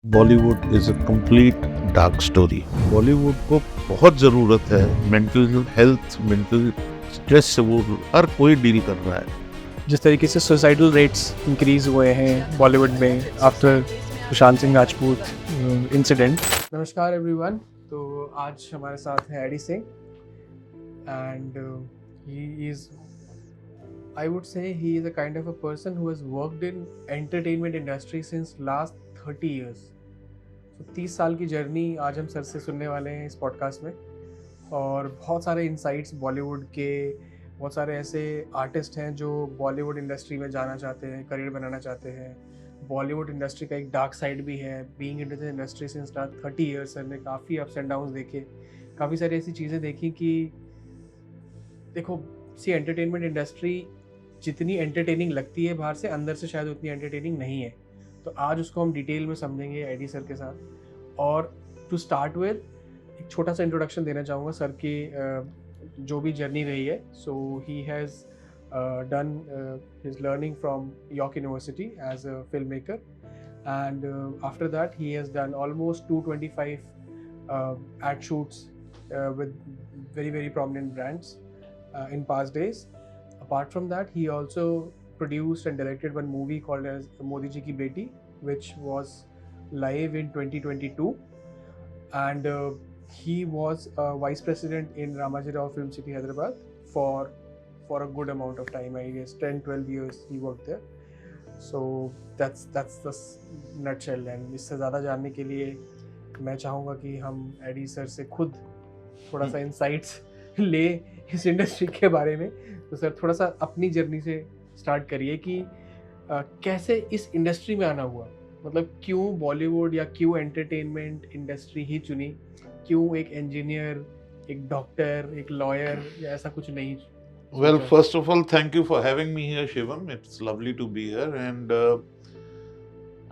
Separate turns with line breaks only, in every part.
Bollywood is a complete dark story. Bollywood को बहुत ज़रूरत है। मेंटल हेल्थ, मेंटल स्ट्रेस से वो हर कोई डील कर रहा है।
जिस तरीके से सुसाइडल रेट्स इंक्रीज हुए हैं बॉलीवुड में आफ्टर सुशांत सिंह राजपूत इंसिडेंट। नमस्कार एवरीवन। तो आज हमारे साथ है A D Singh and he is I would say he is a kind of a person who has worked in entertainment industry since last 30 years. तो 30 साल की जर्नी आज हम सर से सुनने वाले हैं इस पॉडकास्ट में। और बहुत सारे इंसाइट्स बॉलीवुड के, बहुत सारे ऐसे आर्टिस्ट हैं जो बॉलीवुड इंडस्ट्री में जाना चाहते हैं, करियर बनाना चाहते हैं। बॉलीवुड इंडस्ट्री का एक डार्क साइड भी है। Being in the industry since last 30 years sir ने काफ़ी अप्स एंड डाउन्स देखे, काफ़ी सारी ऐसी चीज़ें देखी कि देखो, सी एंटरटेनमेंट इंडस्ट्री जितनी एंटरटेनिंग लगती है बाहर से, अंदर से शायद उतनी एंटरटेनिंग नहीं है। तो आज उसको हम डिटेल में समझेंगे एडी सर के साथ। और टू स्टार्ट विद एक छोटा सा इंट्रोडक्शन देना चाहूँगा सर की जो भी जर्नी रही है। So he has done his learning from York University as a film maker, and after that he has done almost 225 ad shoots with very prominent brands in past days. Apart from that, he also produced and directed one movie called as Modi Ji Ki Beti, which was live in 2022. And he was a vice president in Ramaji Rao Film City, Hyderabad for a good amount of time. I guess 10-12 years he worked there. So that's the nutshell. And इससे ज़्यादा जानने के लिए मैं चाहूँगा कि हम AD sir से खुद थोड़ा सा इंसाइट्स ले इस इंडस्ट्री के बारे में। तो सर थोड़ा सा अपनी जर्नी से स्टार्ट करिए कि कैसे इस इंडस्ट्री में आना हुआ। मतलब क्यों बॉलीवुड या क्यों एंटरटेनमेंट इंडस्ट्री ही चुनी, क्यों एक इंजीनियर, एक डॉक्टर, एक लॉयर या ऐसा कुछ नहीं
Well,
सोचा?
first of all, thank you for having me here, Shivam. It's lovely to be here, and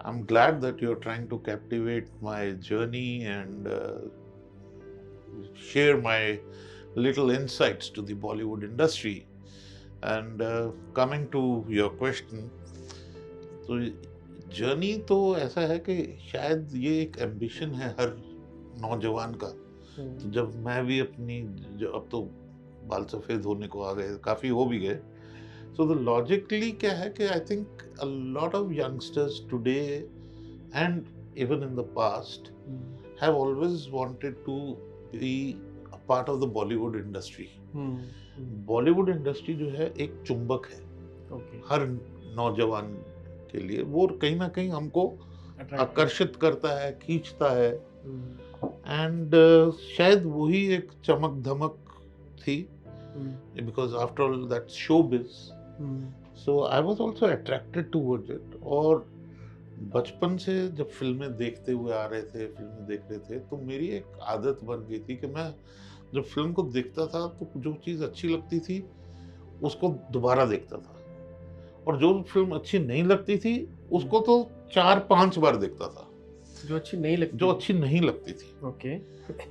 I'm glad that you're trying to captivate my journey and share my little insights to the Bollywood industry. And coming to your question, तो journey तो ऐसा है कि शायद ये एक ambition है हर नौजवान का। तो जब मैं भी अपनी, जो अब तो बाल सफ़ेद होने को आ गए, काफ़ी हो भी गए। सो द लॉजिकली क्या है कि I think a lot of youngsters today and even in the past have always wanted to be a part of the Bollywood industry. Bollywood industry जो है एक चुंबक है हर नौजवान के लिए। वो कहीं ना कहीं हमको आकर्षित करता है, खींचता है। एंड शायद वही एक चमक धमक थी, because after all that's showbiz. So I was also attracted towards it. और बचपन से जब फिल्में देखते हुए आ रहे थे, फिल्में देख रहे थे, तो मेरी एक आदत बन गई थी कि मैं जब फिल्म को देखता था तो जो चीज़ अच्छी लगती थी उसको दोबारा देखता था, और जो फिल्म अच्छी नहीं लगती थी उसको तो 4-5 बार देखता था।
जो अच्छी नहीं लगती
थी।
ओके।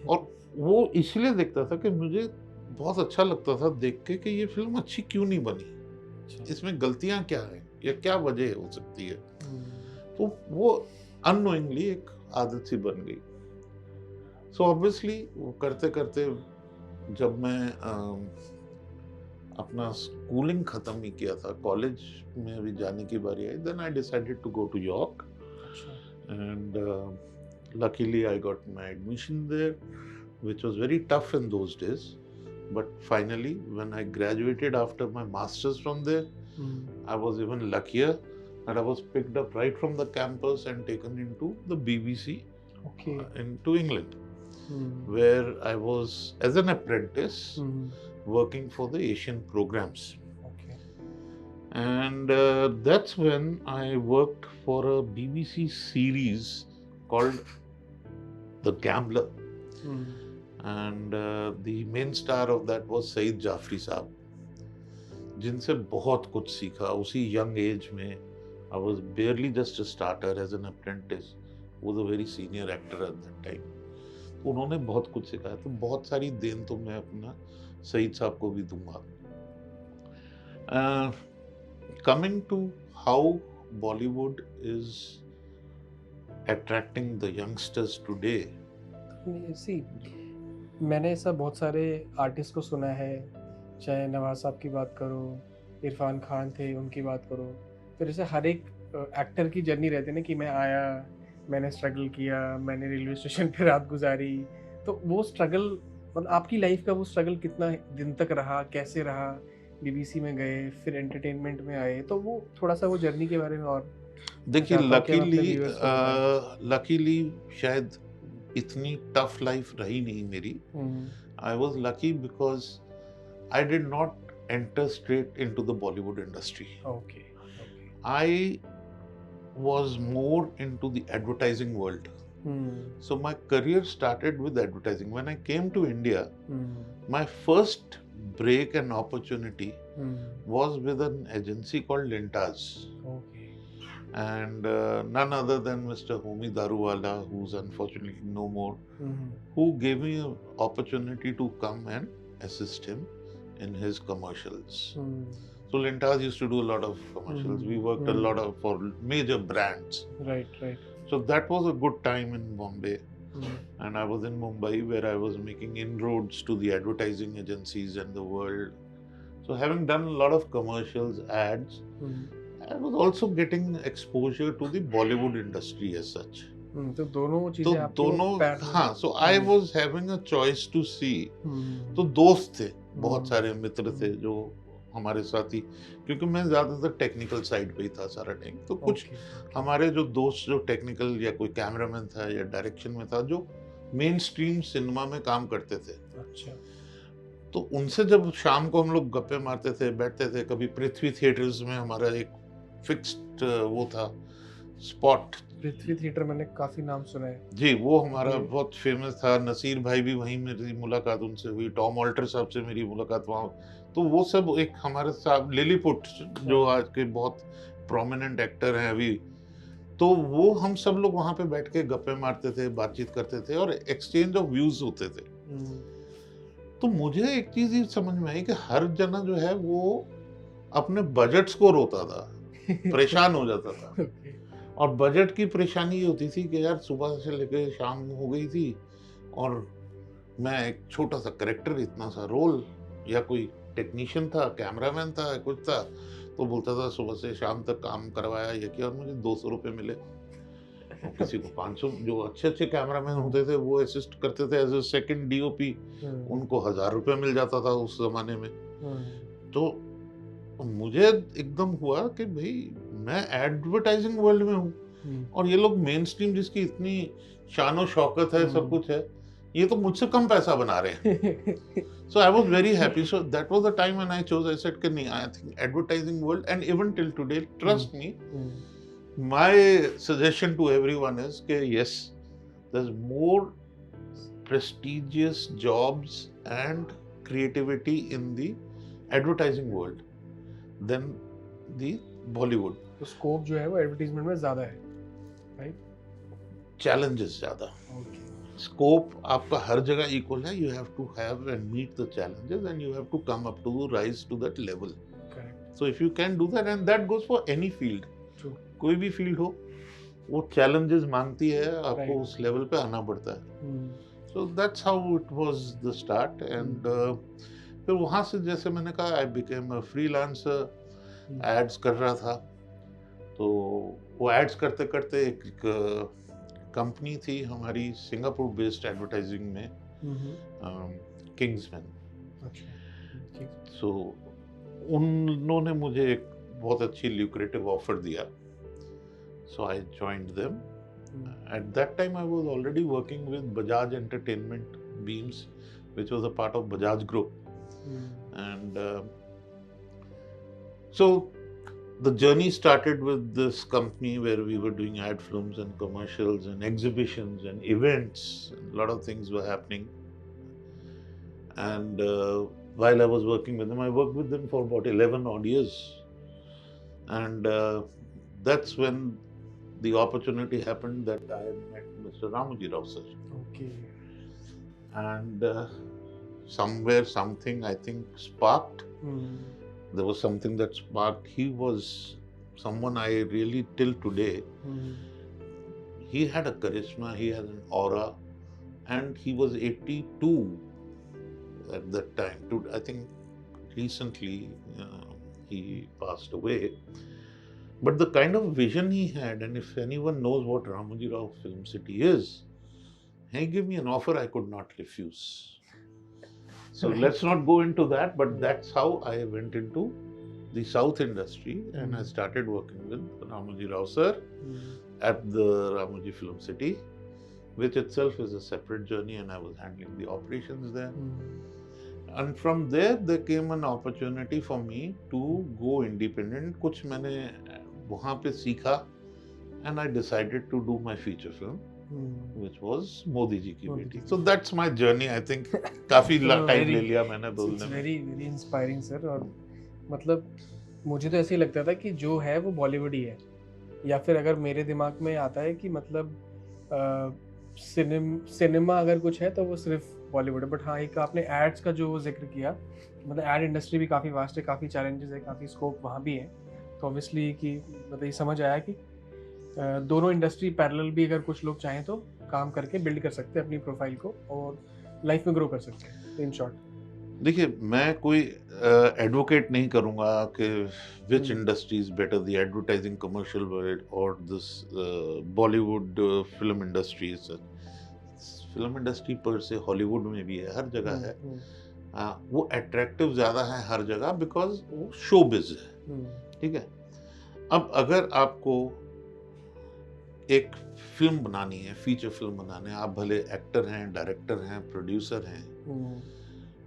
और वो इसलिए देखता था कि मुझे बहुत अच्छा लगता था देख के कि ये फिल्म अच्छी क्यों नहीं बनी, इसमें गलतियां क्या हैं या क्या वजह हो सकती है। तो वो अननोइंगली एक आदत सी बन गई। सो ऑब्वियसली वो करते करते जब मैं अपना स्कूलिंग खत्म ही किया था, कॉलेज में अभी जाने की बारी आई, then I decided to go to York and luckily I got my admission there, which was very tough in those days. But finally, when I graduated after my masters from there, I was even luckier that I was picked up right from the campus and taken into the BBC into England, where I was as an apprentice working for the Asian programs. And that's when I worked for a BBC series called The Gambler. And the main star of that was Saeed Jafri साहब, जिनसे बहुत कुछ सीखा उसी young age में। I was barely just a starter as an apprentice, was a very senior actor at that time. तो उन्होंने बहुत कुछ सिखाया, तो बहुत सारी देन तो मैं अपना सईद साहब को भी दूंगा। Coming to how Bollywood is attracting the youngsters today.
सी मैंने ऐसा बहुत सारे आर्टिस्ट को सुना है, चाहे नवाज साहब की बात करो, इरफान खान थे उनकी बात करो, फिर ऐसे हर एक एक्टर की जर्नी रहती है ना कि मैं आया, मैंने स्ट्रगल किया, मैंने रेलवे स्टेशन पे रात गुजारी। तो वो स्ट्रगल मतलब आपकी लाइफ का वो स्ट्रगल कितना दिन तक रहा, कैसे रहा? बीबीसी में गए, फिर एंटरटेनमेंट में आए, तो वो थोड़ा सा वो जर्नी के बारे में और
देखिए,
चाहता हूँ कि आप अपने viewers को बताएं।
लकीली शायद इतनी टफ लाइफ रही नहीं मेरी. I was lucky because I did not enter straight into the Bollywood industry.
Okay,
I was more into the advertising world. So my career started with advertising. When I came to India, my first break and opportunity was with an agency called Lintas.
Okay,
And none other than Mr. Homi Daruwala, who's unfortunately no more, who gave me an opportunity to come and assist him in his commercials. So Lintas used to do a lot of commercials. We worked a lot of for major brands.
Right right,
So that was a good time in Bombay. And I was in Mumbai where I was making inroads to the advertising agencies and the world. So having done a lot of commercials, ads, I was also getting exposure to the Bollywood industry as such.
तो दोनों
तो
चीजें आपको
दोनों,
पैर में-
हाँ, so I was having a choice to see. तो दोस्त थे, बहुत सारे मित्र थे जो हमारे साथी, क्योंकि मैं ज्यादातर टेक्निकल साइड पे ही था सारा टाइम. तो कुछ
ओके,
हमारे जो दोस्त जो टेक्निकल या कोई कैमरामैन था या डायरेक्शन में था, जो मेन स्ट्रीम सिनेमा में काम करते थे,
अच्छा,
तो उनसे जब शाम को हम लोग गप्पे मारते थे, बैठते थे. कभी पृथ्वी थिएटर्स में हमारा एक फिक्स्ड वो था स्पॉट.
पृथ्वी थिएटर मैंने काफी नाम सुना है।
जी, वो हमारा
जी।
बहुत फेमस था. नसीर भाई भी वहीं मेरी मुलाकात उनसे हुई. टॉम ऑल्टर साहब से मेरी मुलाकात वहाँ. तो वो सब एक हमारे साथ लिलीपुट जो आज के बहुत प्रोमिनेंट एक्टर हैं अभी, तो वो हम सब लोग वहाँ पे बैठ के गप्पे मारते थे, बातचीत करते थे और एक्सचेंज ऑफ व्यूज होते थे. तो मुझे एक चीज ये समझ में आई कि हर जना जो है वो अपने बजट्स को रोता था, परेशान हो जाता था.
ओके,
और बजट की परेशानी ये होती थी कि यार सुबह से लेकर शाम हो गई थी और मैं एक छोटा सा करेक्टर, इतना सा रोल, या कोई टेक्नीशियन था, कैमरामैन था, कुछ था, तो बोलता था सुबह से शाम तक काम करवाया ये किया और मुझे 200 रुपये मिले. और किसी को 500. जो अच्छे अच्छे कैमरामैन होते थे वो असिस्ट करते थे एज ए सेकंड डीओपी, उनको 1000 रुपये मिल जाता था उस जमाने में. तो मुझे एकदम हुआ कि भाई मैं एडवर्टाइजिंग वर्ल्ड में हूँ और ये लोग मेन स्ट्रीम जिसकी इतनी शान और शौकत है, सब कुछ है, ये तो मुझसे कम पैसा बना रहे हैं. So I was very happy. So that was the time when I chose. I said कि नहीं, I think advertising world, and even till today, trust me, my suggestion to everyone is कि yes, there's more prestigious jobs and creativity in the advertising world than the Bollywood.
तो scope जो है वो advertisement में ज्यादा है, right?
Challenges ज़्यादा.
Okay,
Scope आपका हर जगह equal है. You have to have and meet the challenges and you have to come up to rise to that level.
Correct,
So if you can do that, and that goes for any field.
True,
कोई भी field हो, वो challenges मांगती है, आपको
Right.
उस level पे आना पड़ता है. So that's how it was the start. And फिर वहाँ से जैसे मैंने कहा, I became a freelancer. Ads कर रहा था. तो वो एड्स करते करते एक कंपनी थी हमारी सिंगापुर बेस्ड एडवर्टाइजिंग में, किंग्समैन.
अच्छा,
सो उन्होंने मुझे एक बहुत अच्छी ल्यूक्रेटिव ऑफर दिया. So I joined them. At that time I was already working with Bajaj Entertainment Beams, which was a part of Bajaj Group. And so the journey started with this company where we were doing ad films and commercials and exhibitions and events. And a lot of things were happening. And while I was working with them, I worked with them for about 11 odd years. And that's when the opportunity happened that I had met Mr. Ramoji Rao sir.
Okay,
And somewhere something I think sparked. There was something that sparked. He was someone I really till today, he had a charisma, he had an aura, and he was 82 at that time. I think recently he passed away. But the kind of vision he had, and if anyone knows what Ramoji Rao Film City is, he gave me an offer I could not refuse. So let's not go into that, but that's how I went into the South industry, and I started working with Ramoji Rao sir at the Ramoji Film City, which itself is a separate journey, and I was handling the operations there. And from there came an opportunity for me to go independent. कुछ मैंने वहाँ पे सीखा, and I decided to do my feature film, which was Modi ji की बेटी. So that's my journey. I think काफी time ले लिया मैंने बोलने में.
It's very very inspiring sir. और मतलब मुझे तो ऐसे ही लगता था कि जो है वो बॉलीवुड ही है, या फिर अगर मेरे दिमाग में आता है कि मतलब सिनेमा अगर कुछ है तो वो सिर्फ बॉलीवुड है. बट हाँ, एक आपने एड्स का जो जिक्र किया, मतलब एड इंडस्ट्री भी काफ़ी वास्ट है, काफ़ी चैलेंजेस है, काफ़ी स्कोप वहाँ भी है. तो ऑब्वियसली कि मतलब ये समझ आया कि दोनों इंडस्ट्री पैरेलल भी अगर कुछ लोग चाहें तो काम करके बिल्ड कर सकते हैं अपनी प्रोफाइल को और लाइफ में ग्रो कर सकते हैं. इन शॉर्ट
देखिए, मैं कोई एडवोकेट नहीं करूंगा कि which industry is better, the advertising, commercial world और this Bollywood film industry. Film industry पर से हॉलीवुड में भी है, हर जगह है. वो अट्रैक्टिव ज़्यादा है हर जगह बिकॉज वो शोबिज है. ठीक है. अब अगर आपको एक फिल्म बनानी है, फीचर फिल्म बनानी है, आप भले एक्टर हैं, डायरेक्टर हैं, प्रोड्यूसर हैं,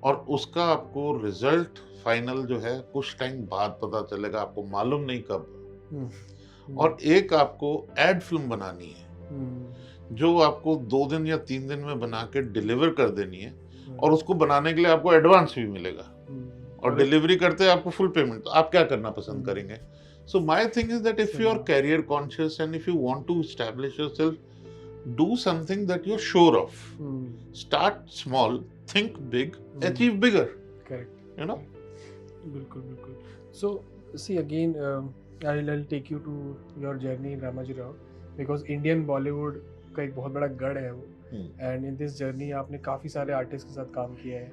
और उसका आपको रिजल्ट फाइनल जो है कुछ टाइम बाद पता चलेगा, आपको मालूम नहीं कब. और एक आपको एड फिल्म बनानी है जो आपको 2 दिन या 3 दिन में बना के डिलीवर कर देनी है, और उसको बनाने के लिए आपको एडवांस भी मिलेगा, और डिलीवरी करते हैं आपको फुल पेमेंट. तो आप क्या करना पसंद करेंगे? So my thing is that if you are career conscious and if you want to establish yourself, do something that you're sure of. Start small, think big, achieve bigger.
Correct.
You know?
बिल्कुल बिल्कुल. So see again, I'll take you to your journey in Ramoji Rao, because Indian Bollywood का एक बहुत बड़ा गढ़ है वो. And in this journey आपने काफ़ी सारे आर्टिस्ट के साथ काम किया है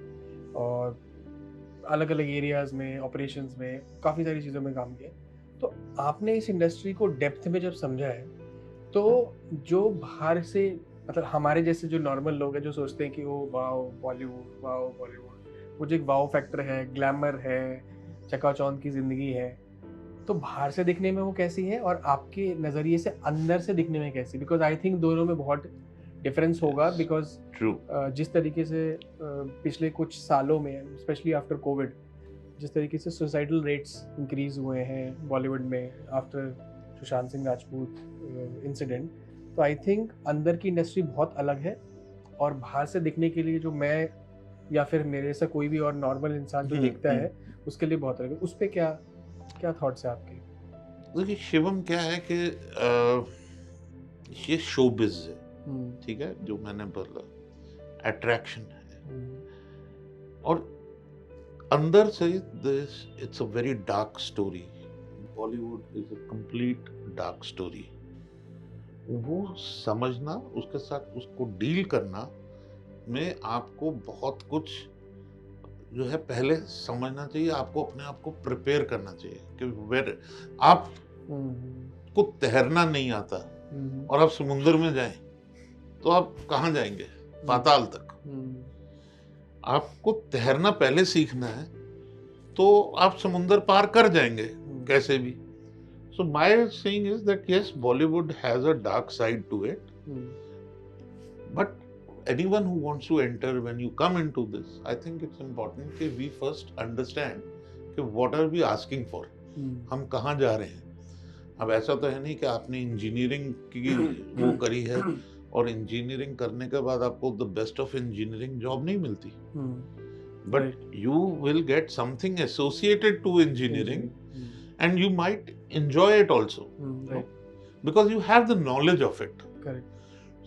और अलग अलग एरियाज में, ऑपरेशंस में, काफ़ी सारी चीज़ों में काम किया है. तो आपने इस इंडस्ट्री को डेप्थ में जब समझा है, तो जो बाहर से, मतलब हमारे जैसे जो नॉर्मल लोग हैं जो सोचते हैं कि वो वाओ बॉलीवुड, वाओ बॉलीवुड, वो जो एक वाओ फैक्टर है, ग्लैमर है, चकाचौंध की ज़िंदगी है, तो बाहर से दिखने में वो कैसी है और आपके नज़रिए से अंदर से दिखने में कैसी? बिकॉज आई थिंक दोनों में बहुत डिफरेंस होगा. बिकॉज जिस तरीके से पिछले कुछ सालों में, स्पेशली आफ्टर कोविड, जिस तरीके से सुसाइडल रेट्स इंक्रीज हुए हैं बॉलीवुड में आफ्टर सुशांत सिंह राजपूत इंसिडेंट, तो आई थिंक अंदर की इंडस्ट्री बहुत अलग है और बाहर से दिखने के लिए जो मैं या फिर मेरे से कोई भी और नॉर्मल इंसान जो दिखता है उसके लिए बहुत अलग है. उस पर क्या थॉट्स है आपके?
देखिए शिवम, क्या है कि ये शोबिज है. ठीक है, जो मैंने बोला अट्रैक्शन है, और अंदर से this it's a very dark story. Bollywood is a complete dark story. वो समझना, उसके साथ उसको डील करना में आपको बहुत कुछ जो है पहले समझना चाहिए. आपको अपने आप को प्रिपेयर करना चाहिए कि वेर आप को तैरना नहीं आता और आप समुद्र में जाएं तो आप कहाँ जाएंगे? पाताल तक. आपको तैरना पहले सीखना है तो आप समुद्र पार कर जाएंगे कैसे भी. So my saying is that yes, Bollywood has a dark side to it, but anyone who wants to enter, when you come into this, I think it's important that we first understand कि what are we asking for, हम कहाँ जा रहे हैं. अब ऐसा तो है नहीं कि आपने इंजीनियरिंग की वो करी है और इंजीनियरिंग करने के बाद आपको the best of engineering job नहीं मिलती, but you will get something associated to engineering and you might enjoy it also, right? Because you have the knowledge of it.
Correct.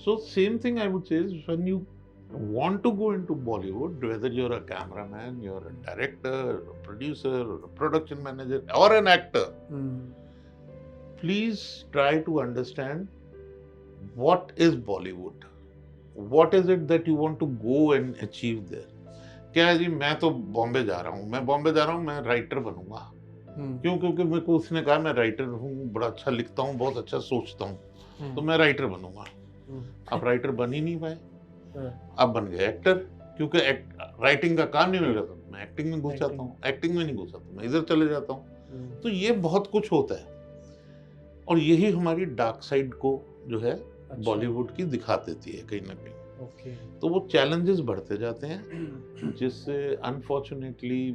So same thing I would say is when you want to go into Bollywood, whether you're a cameraman, you're a director, a producer, or a production manager, or an actor, please try to understand what is Bollywood? What is it that you want to go and achieve there? क्या है जी, मैं तो बॉम्बे जा रहा हूँ, मैं writer बनूंगा। क्यों? क्योंकि मेरे को उसने कहा मैं राइटर हूँ, बड़ा अच्छा लिखता हूँ, बहुत अच्छा सोचता हूँ, तो मैं राइटर बनूंगा। आप राइटर बन ही नहीं पाए, आप बन गए एक्टर, क्योंकि राइटिंग का काम नहीं मिल रहा था, मैं एक्टिंग में घुस जाता हूँ, एक्टिंग में नहीं घुसा तो मैं इधर चले जाता हूँ। तो ये बहुत कुछ होता है, और यही हमारी डार्क साइड को जो है बॉलीवुड की दिखा देती है कहीं ना कहीं। तो वो चैलेंजेस बढ़ते जाते हैं, जिससे unfortunately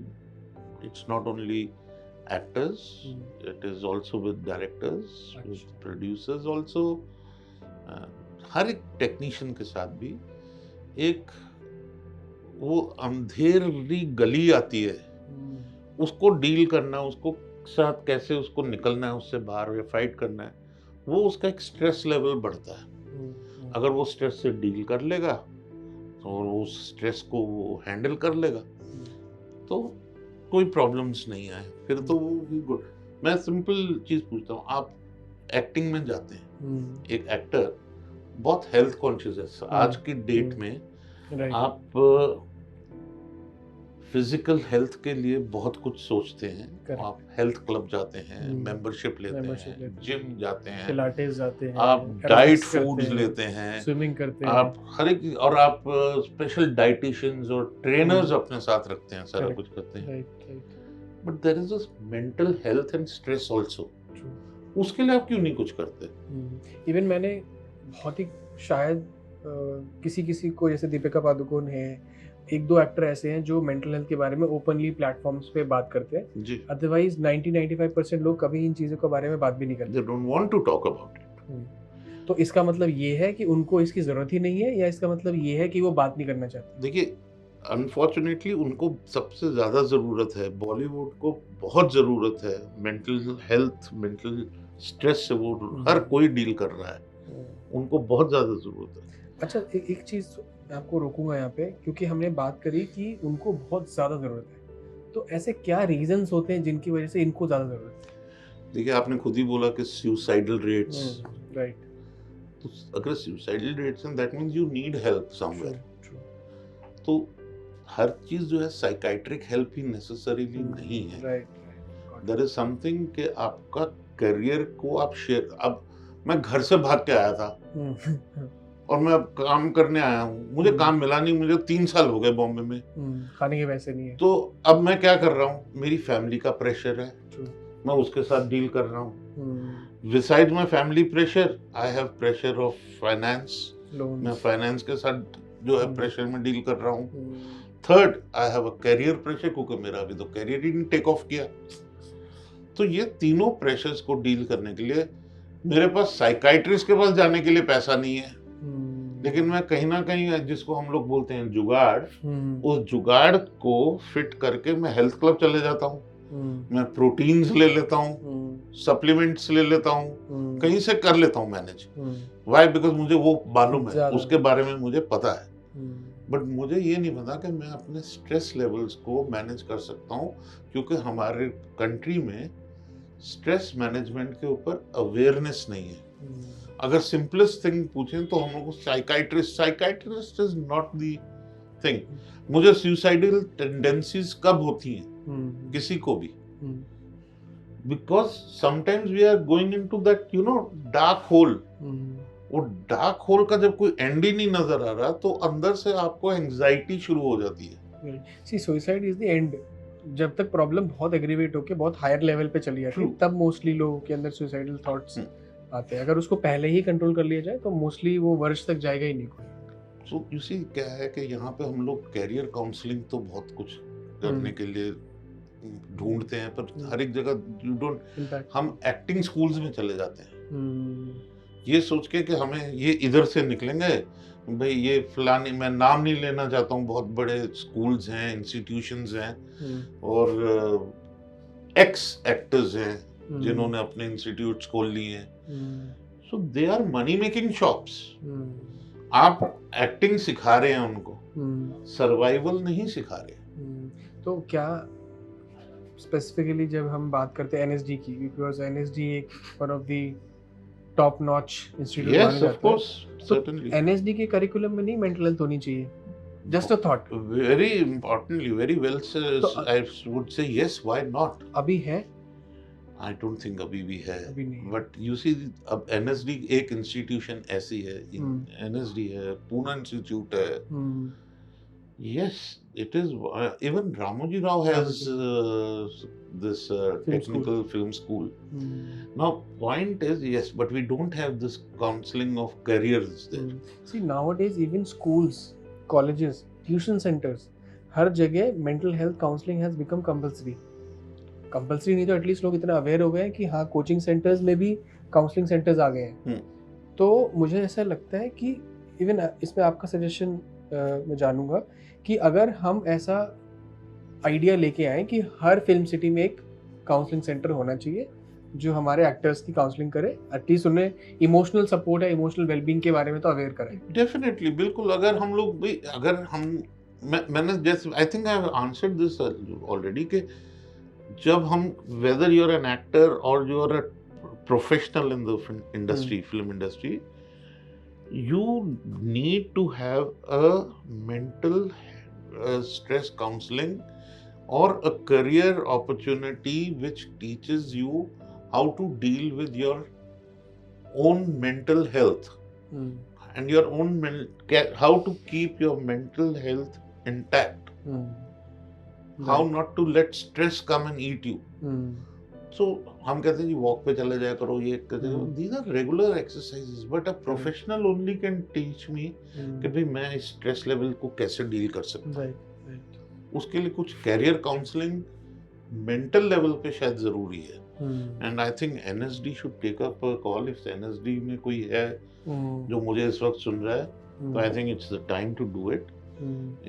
it's not only actors, it is also with directors, with producers also. हर एक टेक्नीशियन के साथ भी एक वो अंधेरी गली आती है, उसको डील करना, उसको साथ कैसे उसको निकलना है उससे बाहर या फाइट करना है, वो उसका एक स्ट्रेस लेवल बढ़ता है। अगर वो स्ट्रेस से डील कर लेगा और उस स्ट्रेस को वो हैंडल कर लेगा तो कोई प्रॉब्लम्स नहीं आए, फिर तो वो भी गुड। मैं सिंपल चीज पूछता हूँ, आप एक्टिंग में जाते हैं, एक एक्टर बहुत हेल्थ कॉन्शियस है आज की डेट में। आप फिजिकल हेल्थ के लिए बहुत कुछ सोचते हैं, आप हेल्थ क्लब जाते हैं, मेंबरशिप लेते हैं, जिम जाते हैं, पिलाटेस जाते हैं, आप डाइट फूड्स लेते हैं, स्विमिंग करते हैं, आप हर एक, और आप स्पेशल डाइटिशियंस और ट्रेनर्स अपने साथ रखते हैं, सारा कुछ करते हैं। But there is a mental health and stress also, उसके लिए आप क्यों नहीं कुछ करते?
इवन मैंने बहुत ही शायद किसी को, जैसे दीपिका पादुकोण है, एक दो एक्टर ऐसे हैं जो मेंटल हेल्थ के बारे में ओपनली प्लेटफॉर्म्स पे बात करते हैं जी। अदरवाइज 90-95% लोग कभी इन चीज़ों के बारे में बात भी नहीं करते।
They don't want to talk about it.
तो इसका मतलब ये है कि उनको इसकी ज़रूरत ही नहीं है, या इसका मतलब ये है कि वो बात नहीं करना चाहते?
देखिए, अनफॉर्चुनेटली उनको सबसे ज़्यादा ज़रूरत है, बॉलीवुड को बहुत ज़रूरत है मेंटल हेल्थ, मेंटल स्ट्रेस से वो हर कोई डील कर रहा है, उनको बहुत ज़्यादा ज़रूरत है।
अच्छा, एक चीज़ मैं आपको रोकूंगा यहाँ पे, क्योंकि हमने बात करी कि उनको बहुत ज़्यादा ज़रूरत है, तो ऐसे क्या रीजंस होते हैं जिनकी वजह से इनको ज़्यादा ज़रूरत है?
देखिए, आपने खुद ही बोला कि सुसाइडल रेट्स,
राइट,
तो अगर सुसाइडल रेट्स हैं, that means you need help somewhere. तो हर चीज़ जो है साइकाइट्रिक हेल्प ही नेसेसरीली नहीं है। राइट, देयर इज समथिंग कि आपका करियर को आप शेयर, अब मैं घर से भाग के आया था और मैं अब काम करने आया हूँ, मुझे काम मिला नहीं, मुझे 3 साल हो गए बॉम्बे में,
खाने के पैसे नहीं है,
तो अब मैं क्या कर रहा हूँ, मेरी फैमिली का प्रेशर है, मैं उसके साथ डील कर रहा हूँ। Beside my family pressure, I have pressure of finance, मैं फाइनेंस के साथ जो है प्रेशर में डील कर रहा हूँ। Third, I have a career pressure, क्योंकि मेरा अभी तो कैरियर ही नहीं टेक ऑफ किया। तो ये तीनों प्रेशर्स को डील करने के लिए मेरे पास साइकाइट्रिस्ट के पास जाने के लिए पैसा नहीं है, लेकिन मैं कहीं ना कहीं, जिसको हम लोग बोलते हैं जुगाड़, उस जुगाड़ को फिट करके मैं हेल्थ क्लब चले जाता हूँ, मैं प्रोटीन्स ले लेता हूँ, सप्लीमेंट्स ले लेता हूँ, कहीं से कर लेता हूँ मैनेज। व्हाई? बिकॉज मुझे वो मालूम है, उसके बारे में मुझे पता है। बट मुझे ये नहीं पता कि मैं अपने स्ट्रेस लेवल्स को मैनेज कर सकता हूँ, क्योंकि हमारे कंट्री में स्ट्रेस मैनेजमेंट के ऊपर अवेयरनेस नहीं है। अगर सिंपलेस्ट थिंग पूछें तो हम लोग को psychiatrist is not the thing. मुझे सुसाइडल टेंडेंसीज कब होती हैं किसी को भी, because sometimes we are going into that dark hole. वो डार्क होल का जब कोई एंड ही नहीं नजर आ रहा, तो अंदर से आपको एंजाइटी शुरू हो जाती है।
सी सुसाइड इज द एंड। जब तक प्रॉब्लम बहुत एग्रीवेट होके बहुत हायर लेवल पे चली जाती है, तब मोस्टली लोगों के अंदर सुसाइडल थॉट्स आते हैं। अगर उसको पहले ही कंट्रोल कर लिया जाए तो मोस्टली वो वर्ष तक जाएगा ही नहीं कोई।
सो यू सी, क्या है कि यहाँ पे हम लोग कैरियर काउंसलिंग तो बहुत कुछ करने के लिए ढूंढते हैं, पर हर एक जगह यू डोंट। हम एक्टिंग स्कूल्स में चले जाते हैं ये सोच के कि हमें ये इधर से निकलेंगे भाई, ये फलानी, मैं नाम नहीं लेना चाहता हूँ, बहुत बड़े स्कूल्स हैं, इंस्टीट्यूशंस हैं, और एक्स एक्टर्स हैं जिन्होंने अपने इंस्टीट्यूट्स खोल लिए हैं। So they are money making shops. आप एक्टिंग सिखा रहे हैं उनको, सर्वाइवल नहीं सिखा रहे।
तो क्या स्पेसिफिकली जब हम बात करते हैं एनएसडी की, बिकॉज एनएसडी एक one of the top notch institute माना
Yes,
जाता
of course,
है,
certainly.
तो एनएसडी के करिकुलम में नहीं मेंटल हेल्थ होनी चाहिए? Just a thought.
Very importantly, very well
तो
says, I would say yes, why not?
अभी है?
I don't think अभी भी है.
अभी नहीं है.
But you see, अब NSD एक इंस्टीट्यूशन ऐसी है, NSD है, पूना इंस्टीट्यूट है. Yes, it is. Even Ramoji Rao has this technical film school. Now, point is, yes, but we don't have this counseling of careers there.
See, nowadays even schools, colleges, tuition centers, हर जगह mental health counseling has become compulsory. Compulsory नहीं तो at least लोग इतना aware हो गए हैं कि हाँ कोचिंग सेंटर्स में भी काउंसलिंग सेंटर्स आ गए हैं. तो मुझे ऐसा लगता है कि इवन इसमें आपका सजेशन मैं जानूंगा कि अगर हम ऐसा आइडिया लेके आए कि हर फिल्म सिटी में एक काउंसलिंग सेंटर होना चाहिए जो हमारे एक्टर्स की काउंसलिंग करे, एटलीस्ट उन्हें इमोशनल सपोर्ट या इमोशनल वेलबींग के बारे में तो अवेयर करें.
डेफिनेटली, बिल्कुल. अगर हम लोग भी, अगर हम, मैंने जैसे, I think I have answered this already, कि जब हम, whether you are an actor और you are a professional in the industry, film industry, you need to have a mental stress counseling or a career opportunity which teaches you how to deal with your own mental health and your own how to keep your mental health intact, how not to let stress come and eat you. So हम कहते हैं जी walk पे चले जाया करो, ये कहते हैं, these are regular exercises, but a professional only can teach me कि भाई मैं इस स्ट्रेस लेवल को कैसे डील कर सकता हूँ. उसके लिए कुछ कैरियर काउंसलिंग मेंटल लेवल पे शायद जरूरी है. And I think NSD should take up a call. If NSD में कोई है जो मुझे इस वक्त सुन रहा है, तो I think it's the time to do it.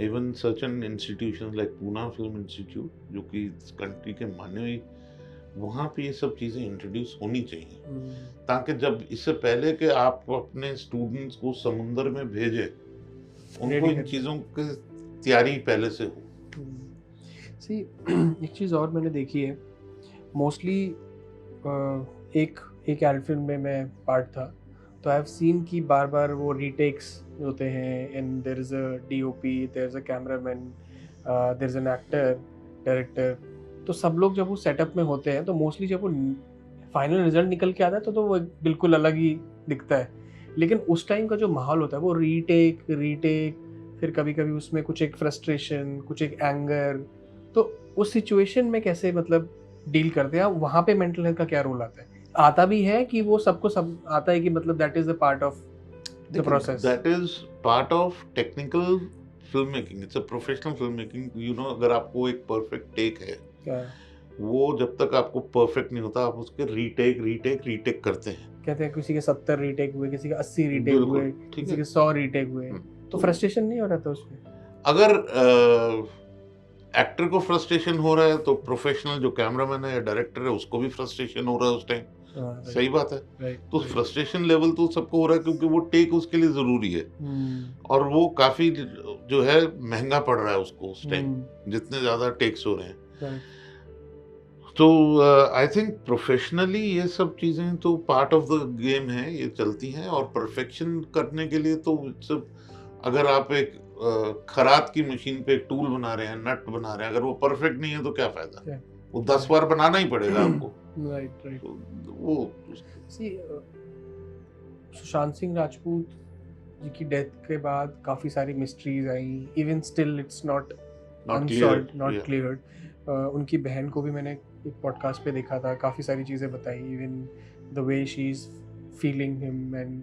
Even certain institutions like Poona film institute, जो कि इस कंट्री के माने हुए, वहाँ पे ये सब चीज़ें इंट्रोड्यूस होनी चाहिए, ताकि जब इससे पहले कि आप अपने स्टूडेंट्स को समुंदर में भेजें, उनको इन चीज़ों की तैयारी पहले से हो.
सी, एक चीज़ और मैंने देखी है, मोस्टली एक एड फिल्म में मैं पार्ट था, तो आई हैव सीन कि बार बार वो रीटेक्स होते हैं, and there is a DOP, there is a cameraman, there is an actor, director. तो सब लोग जब वो सेटअप में होते हैं तो मोस्टली जब वो फाइनल रिजल्ट निकल के आता है तो वो बिल्कुल अलग ही दिखता है. लेकिन उस टाइम का जो माहौल होता है वो रीटेक, फिर कभी कभी उसमें कुछ एक फ्रस्ट्रेशन, कुछ एक एंगर. तो उस सिचुएशन में कैसे मतलब डील करते हैं आप? वहाँ पे मेंटल हेल्थ का क्या रोल आता है? आता भी है कि वो सबको सब आता है कि मतलब that is the part of the process?
That is part of technical film making. It's a professional film making. You know, अगर आपको एक परफेक्ट टेक है, वो जब तक आपको परफेक्ट नहीं होता, आप उसके रीटेक करते हैं.
कहते हैं किसी के 70 रीटेक हुए, किसी के 80 रीटेक हुए, किसी के 100 रीटेक हुए. तो फ्रस्ट्रेशन नहीं हो रहा था उसमें?
अगर एक्टर को फ्रस्ट्रेशन हो रहा है तो प्रोफेशनल जो कैमरामैन है या डायरेक्टर है उसको भी फ्रस्ट्रेशन हो रहा है उस टाइम. सही बात है. तो फ्रस्ट्रेशन लेवल तो सबको हो रहा है, क्योंकि वो टेक उसके लिए जरूरी है, और वो काफी जो है महंगा पड़ रहा है उसको उस टाइम, जितने ज्यादा टेक्स हो रहे हैं. तो आई थिंक प्रोफेशनली ये सब चीजें तो पार्ट ऑफ द गेम है, ये चलती हैं. और परफेक्शन करने के लिए तो सब, अगर आप एक खराद की मशीन पे एक टूल बना रहे हैं, नट बना रहे हैं, अगर वो परफेक्ट नहीं है तो क्या फायदा? वो 10 बार बनाना ही पड़ेगा आपको.
राइट.
तो वो
सुशांत सिंह राजपूत जी की डेथ के बाद काफी सारी mysteries I. Even still it's not unsolved, not cleared. उनकी बहन को भी मैंने एक पॉडकास्ट पे देखा था, काफ़ी सारी चीज़ें बताई, even the way she is feeling him and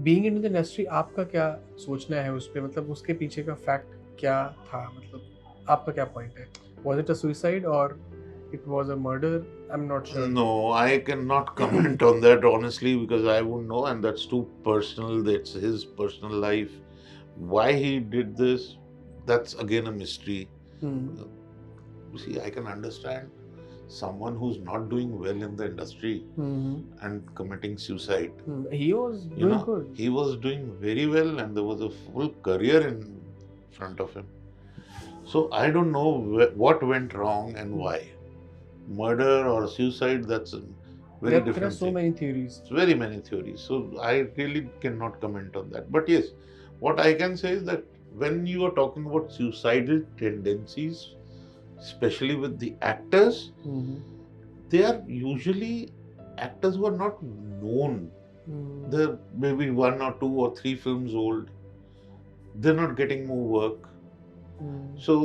being in the industry. आपका क्या सोचना है उस पर? मतलब उसके पीछे का फैक्ट क्या था? मतलब आपका क्या पॉइंट है? वाज इट अ सुसाइड और it was a murder? I'm not sure.
No, I cannot comment on that honestly, because I wouldn't know, and that's too personal. That's his personal life. Why he did this, that's again a mystery. See, I can understand someone who's not doing well in the industry and committing suicide.
He was doing good.
He was doing very well, and there was a full career in front of him. So I don't know what went wrong and why. Murder or suicide, that's very
there are
different
so
thing.
many theories.
Very many theories. So I really cannot comment on that. But yes, what I can say is that when you are talking about suicidal tendencies, especially with the actors, they are usually actors who are not known. They're maybe 1 or 2 or 3 films old. They're not getting more work. So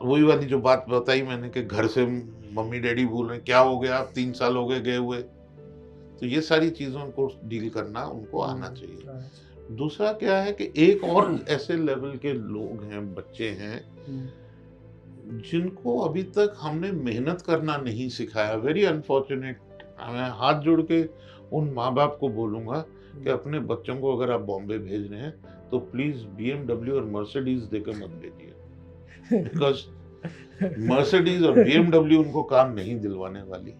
वही वाली जो बात बताई मैंने कि घर से mummy daddy बोल रहे हैं क्या हो गया, आप 3 साल हो गए गए हुए, तो ये सारी चीजों को डील करना उनको आना चाहिए। दूसरा क्या है कि एक और ऐसे लेवल के लोग हैं, बच्चे हैं, जिनको अभी तक हमने मेहनत करना नहीं सिखाया। Very unfortunate. मैं हाथ जोड़ के उन माँ बाप को बोलूंगा कि अपने बच्चों को अगर आप बॉम्बे भेज रहे हैं तो प्लीज BMW और मर्सिडीज देकर मत भेजिए, बिकॉज मर्सिडीज और BMW उनको काम नहीं दिलवाने वाली।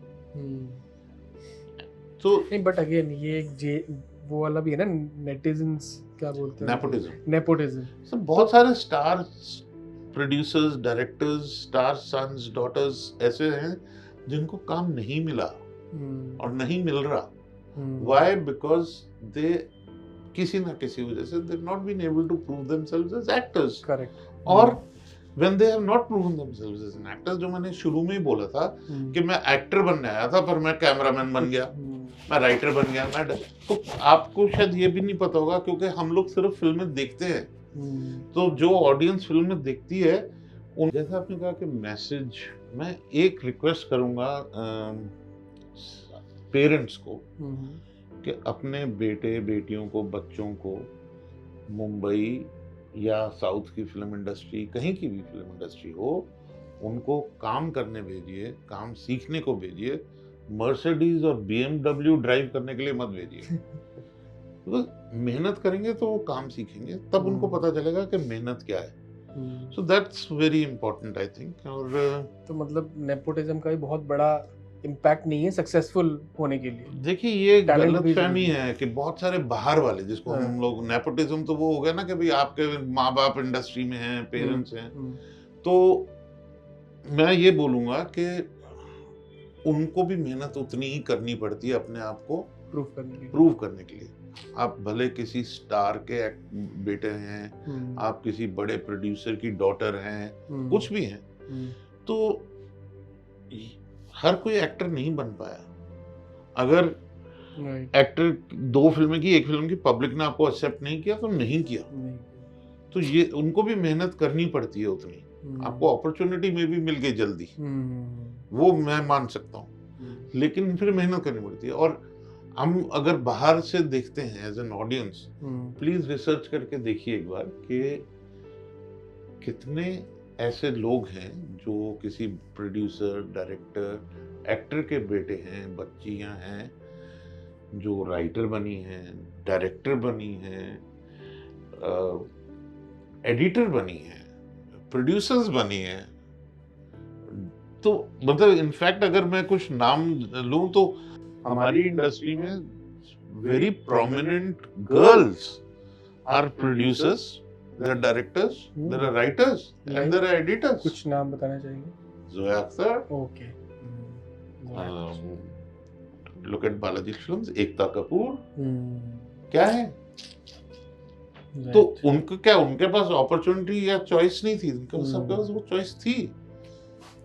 तो
नहीं, बट अगेन ये वो वाला भी है ना, नेटिजन्स क्या बोलते हैं, नेपोटिज्म।
सब बहुत सारे star producers, directors, star sons, daughters ऐसे हैं जिनको काम नहीं मिला और नहीं मिल रहा। व्हाई? बिकॉज दे किसी ना किसी वजह से they not been able to prove themselves as actors.
Correct.
और when they have not proven themselves as an actors, जो मैंने शुरू में ही बोला था कि मैं एक्टर बनने आया था पर मैं कैमरामैन बन गया, मैं राइटर बन गया, मैं तो आपको शायद ये भी नहीं पता होगा क्योंकि हम लोग सिर्फ फिल्में देखते हैं, तो जो ऑडियंस फिल्में देखती है उन, जैसा आपने कहा कि मैसेज, मैं एक रिक्वेस्ट करूंगा पेरेंट्स को कि अपने बेटे बेटियों को, बच्चों को मुंबई या साउथ की फिल्म इंडस्ट्री, कहीं की भी फिल्म इंडस्ट्री हो, उनको काम करने भेजिए, काम सीखने को भेजिए। मर्सिडीज और BMW ड्राइव करने के लिए मत भेजिए। तो मेहनत करेंगे तो वो काम सीखेंगे, तब उनको पता चलेगा कि मेहनत क्या है। So that's very important I think. और
तो मतलब नेपोटिज्म का भी बहुत बड़ा इम्पैक्ट नहीं है सक्सेसफुल होने के लिए।
देखिए ये गलतफहमी है कि बहुत सारे बाहर वाले, जिसको हम लोग नेपोटिज्म, तो वो हो गया ना कि भाई आपके माँ बाप इंडस्ट्री में हैं, पेरेंट्स हैं, तो मैं ये बोलूंगा कि उनको भी मेहनत उतनी ही करनी पड़ती है अपने आप को प्रूव करने के लिए। आप भले किसी स्टार के बेटे हैं, आप किसी बड़े प्रोड्यूसर की डॉटर हैं, कुछ भी हैं, तो हर कोई एक्टर नहीं बन पाया। अगर एक्टर 2 फिल्में की, 1 फिल्म की पब्लिक ने आपको एक्सेप्ट नहीं किया तो नहीं किया, तो ये उनको भी मेहनत करनी पड़ती है उतनी। आपको अपॉर्चुनिटी में भी मिल गई जल्दी, वो मैं मान सकता हूँ, लेकिन फिर मेहनत करनी पड़ती है। और हम अगर बाहर से देखते हैं as an audience, please research करके देखिए एक बार कि कितने ऐसे लोग हैं जो किसी प्रोड्यूसर, डायरेक्टर, एक्टर के बेटे हैं, बच्चियां हैं जो राइटर बनी हैं, डायरेक्टर बनी हैं, एडिटर बनी हैं, प्रोड्यूसर्स बनी हैं। तो मतलब इनफैक्ट अगर मैं कुछ नाम लूं तो हमारी इंडस्ट्री में very prominent girls are producers, there are directors, there are writers, and there are editors.
कुछ नाम बताना चाहिए?
Zoya Akhtar.
Okay.
Look at Balaji films. Ekta Kapoor. क्या है? तो उनको क्या, उनके पास अपॉर्चुनिटी या चॉइस नहीं थी, उनके सबके पास वो चॉइस थी।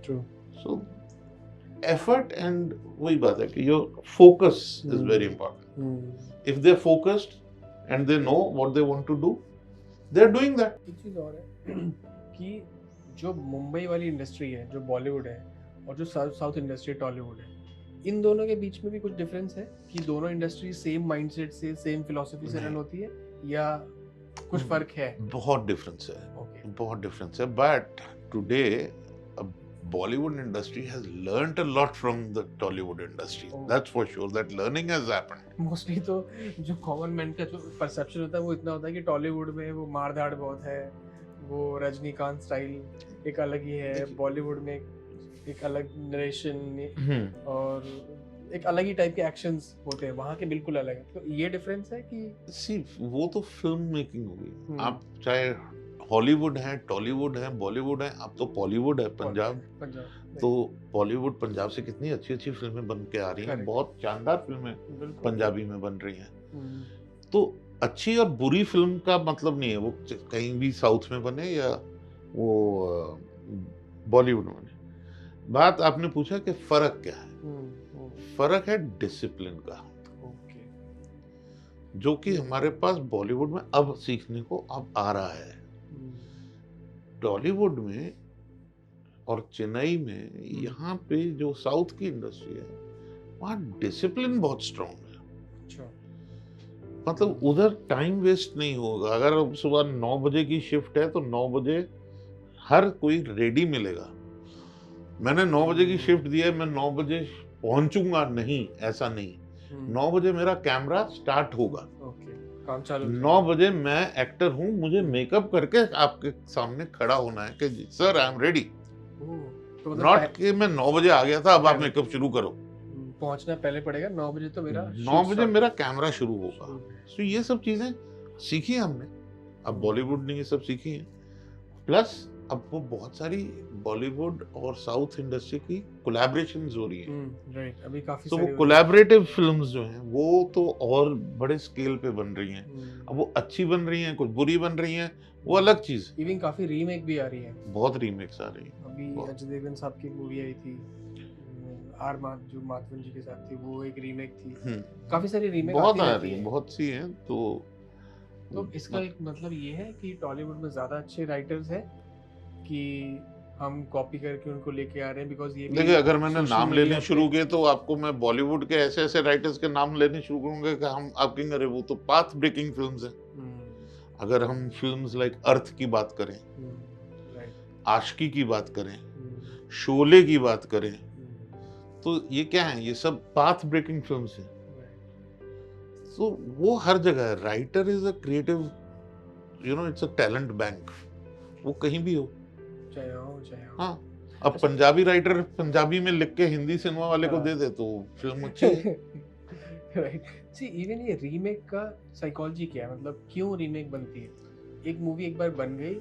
True. So effort and वही बात है कि your focus is very important. If they're focused and they know what they want to do, they're doing that.
एक चीज और है कि जो मुंबई वाली इंडस्ट्री है, जो बॉलीवुड है, और जो साउथ इंडस्ट्री टॉलीवुड है, इन दोनों के बीच में भी कुछ डिफरेंस है कि दोनों इंडस्ट्री सेम माइंडसेट से, सेम फिलॉसफी से रन होती है, या कुछ फर्क है?
बहुत डिफरेंस है, बहुत डिफरेंस है। But today Bollywood industry has learnt a lot from the Tollywood industry. That's for sure. That learning has happened.
Mostly तो जो common man का जो perception होता है वो इतना होता है कि टॉलीवुड में वो मारधाड़ बहुत है, वो रजनीकांत स्टाइल एक अलग ही है, बॉलीवुड में एक अलग नरेशन और एक अलग ही टाइप के एक्शंस होते हैं, वहाँ के बिल्कुल अलग है। तो ये डिफरेंस है कि
वो तो फिल्म मेकिंग होगी। आप चाहे हॉलीवुड है, टॉलीवुड है, बॉलीवुड है, अब तो पॉलीवुड है, पंजाब। तो बॉलीवुड पंजाब से कितनी अच्छी अच्छी फिल्में बन के आ रही हैं,
Correct.
बहुत शानदार फिल्में
बिल्कुल।
पंजाबी में बन रही हैं।
हम्म,
तो अच्छी और बुरी फिल्म का मतलब नहीं है वो कहीं भी साउथ में बने या वो बॉलीवुड में बने। बात आपने पूछा कि फर्क क्या है, फर्क है डिसिप्लिन का,
ओके।
जो कि हमारे पास बॉलीवुड में अब सीखने को अब आ रहा है। टॉलीवुड में और चेन्नई में, यहाँ पे जो साउथ की इंडस्ट्री है, वहाँ डिसिप्लिन बहुत स्ट्रांग है।
अच्छा।
मतलब उधर टाइम वेस्ट नहीं होगा। अगर अब सुबह 9 बजे की शिफ्ट है तो 9 बजे हर कोई रेडी मिलेगा। मैंने 9 बजे की शिफ्ट दी है, मैं 9 बजे पहुंचूंगा नहीं, ऐसा नहीं। 9 बजे मेरा कैमरा स्टार्ट होगा,
ओके, काम चालू।
9 बजे मैं एक्टर हूँ, मुझे मेकअप करके आपके सामने खड़ा होना है कि सर आई एम रेडी,
तो
नॉट कि मैं 9 बजे आ गया था अब आप मेकअप शुरू करो।
पहुंचना पहले पड़ेगा, 9 बजे तो मेरा
9 बजे मेरा कैमरा शुरू होगा। तो ये सब चीजें सीखी हमने, अब बॉलीवुड ने ये सब सीखी है। प्लस अब वो बहुत सारी बॉलीवुड और साउथ इंडस्ट्री की कोलैबोरेशंस हो रही हैं।
राइट, अभी काफी
तो
सारी
वो कोलैबोरेटिव फिल्म्स जो हैं वो तो और बड़े स्केल पे बन रही हैं। अब वो अच्छी बन रही हैं, कुछ बुरी बन रही हैं, वो अलग चीज।
इवन काफी रीमेक भी आ रही है,
बहुत रीमेक्स आ रही हैं।
अभी अजय देवगन साहब की मूवी आई थी जो माधवन जी के साथ थी, वो एक रीमेक थी। काफी सारी रीमेक
बहुत आ रही हैं, बहुत सी हैं।
तो इसका एक मतलब ये है कि टॉलीवुड में ज्यादा अच्छे राइटर्स हैं कि हम कॉपी करके उनको लेके आ रहे हैं, बिकॉज ये
देखिए अगर मैंने नाम लेने शुरू किए तो आपको मैं बॉलीवुड के ऐसे ऐसे राइटर्स के नाम लेने शुरू करूंगा कि हम आप कहेंगे अरे वो तो पाथ ब्रेकिंग फिल्म्स हैं। अगर हम फिल्म्स लाइक अर्थ की बात करें, आशिकी की बात करें, शोले की बात करें, तो ये क्या है, ये सब पाथ ब्रेकिंग फिल्म्स हैं। तो वो हर जगह है। Writer is a creative, it's a talent bank, वो कहीं भी हो। हाँ, अब पंजाबी राइटर पंजाबी में लिख के हिंदी सिनेमा वाले को दे दे तो फिल्म अच्छी है।
राइट। सी इवन ये रीमेक का साइकोलॉजी क्या है, मतलब क्यों रीमेक बनती है? एक मूवी एक बार बन गई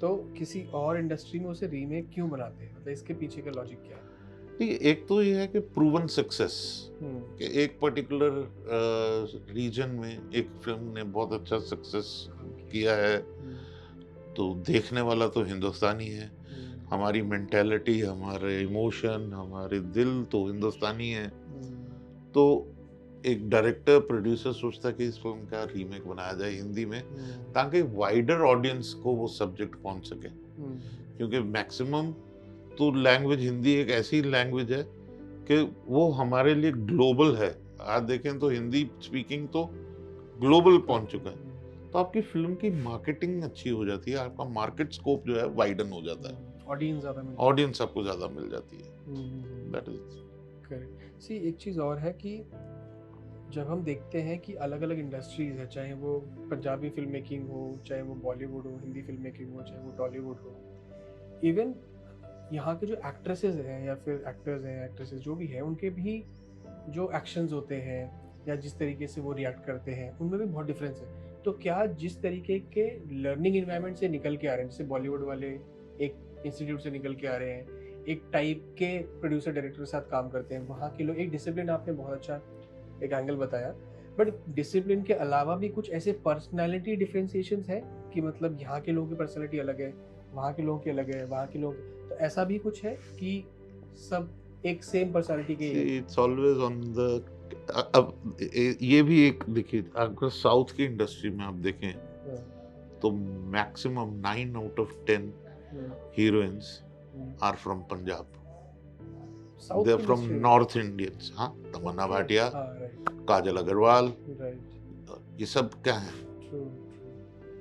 तो किसी और इंडस्ट्री में उसे रीमेक क्यों बनाते हैं, मतलब इसके पीछे का लॉजिक क्या है?
ठीक है, एक तो ये है कि प्रूवन सक्सेस, कि एक पर्टिकुलर रीजन में एक फिल्म ने बहुत अच्छा सक्सेस किया है तो देखने वाला तो हिंदुस्तानी है। हमारी मेंटालिटी, हमारे इमोशन, हमारे दिल तो हिंदुस्तानी है। तो एक डायरेक्टर प्रोड्यूसर सोचता है कि इस फिल्म का रीमेक बनाया जाए हिंदी में, ताकि वाइडर ऑडियंस को वो सब्जेक्ट पहुंच सके। क्योंकि मैक्सिमम तो लैंग्वेज हिंदी एक ऐसी लैंग्वेज है कि वो हमारे लिए ग्लोबल है। आज देखें तो हिंदी स्पीकिंग तो ग्लोबल पहुंच चुका है। तो आपकी फिल्म की मार्केटिंग अच्छी हो जाती है, आपका मार्केट स्कोप जो है वाइडन हो जाता है, ऑडियंस आपको ज्यादा मिल जाती है। That is
correct. सी एक चीज़ और है कि जब हम देखते हैं कि अलग अलग इंडस्ट्रीज है, चाहे वो पंजाबी फिल्म मेकिंग हो, चाहे वो बॉलीवुड हो, हिंदी फिल्म मेकिंग हो, चाहे वो टॉलीवुड हो, इवन यहाँ के जो एक्ट्रेसेस हैं या फिर एक्टर्स हैं, एक्ट्रेसेस जो भी हैं, उनके भी जो एक्शंस होते हैं या जिस तरीके से वो रिएक्ट करते हैं, उनमें भी बहुत डिफरेंस है। तो क्या जिस तरीके के लर्निंग इन्वायरमेंट से निकल के आ रहे हैं, जैसे बॉलीवुड वाले एक इंस्टीट्यूट से निकल के आ रहे हैं, एक टाइप के प्रोड्यूसर डायरेक्टर के साथ काम करते हैं, वहाँ के लोग एक डिसिप्लिन, आपने बहुत अच्छा एक एंगल बताया, बट डिसिप्लिन के अलावा भी कुछ ऐसे पर्सनैलिटी डिफ्रेंसिएशंस है कि मतलब यहाँ के लोगों की पर्सनैलिटी अलग है, वहाँ के लोगों की अलग है, वहाँ के लोग, तो ऐसा भी कुछ है कि सब एक सेम पर्सनैलिटी के?
इट्स ऑलवेज ऑन द, अब ये भी एक देखिए, अगर साउथ की इंडस्ट्री में आप देखें तो maximum 9 out of 10 heroines are from Punjab, they are from north Indians. हाँ, तमन्ना भाटिया, काजल अग्रवाल, ये सब क्या है,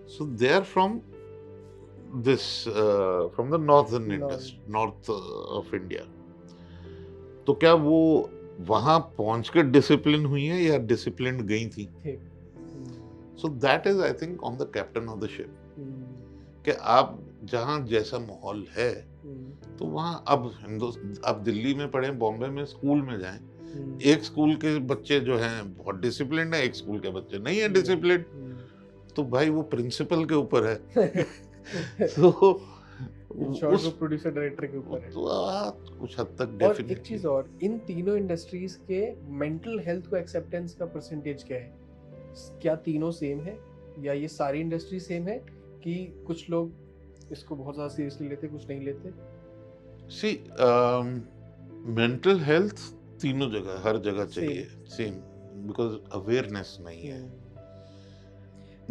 so they are from this, from the northern industry, north of India. तो क्या वो वहां पहुंच कर डिसिप्लिन हुई है या डिसिप्लिन गई थी? So that is I think on the captain of the ship, कि आप जहां जैसा माहौल है तो वहां, अब दिल्ली में पढ़े, बॉम्बे में स्कूल में जाएं, एक स्कूल के बच्चे जो हैं बहुत डिसिप्लिन है, एक स्कूल के बच्चे नहीं है डिसिप्लिन, तो भाई वो प्रिंसिपल के ऊपर है तो
शॉर्ट
उस
वो प्रोड्यूसर डायरेक्टर के ऊपर है।
तो कुछ हद तक
और एक
डेफिनेटली।
चीज और, इन तीनों इंडस्ट्रीज के मेंटल हेल्थ को एक्सेप्टेंस का परसेंटेज क्या है? क्या तीनों सेम है, या ये सारी इंडस्ट्री सेम है, कि कुछ लोग इसको बहुत ज्यादा सीरियसली लेते, कुछ नहीं लेते?
सी मेंटल हेल्थ तीनों जगह, हर जगह चाहिए सेम, बिकॉज अवेयरनेस नहीं है।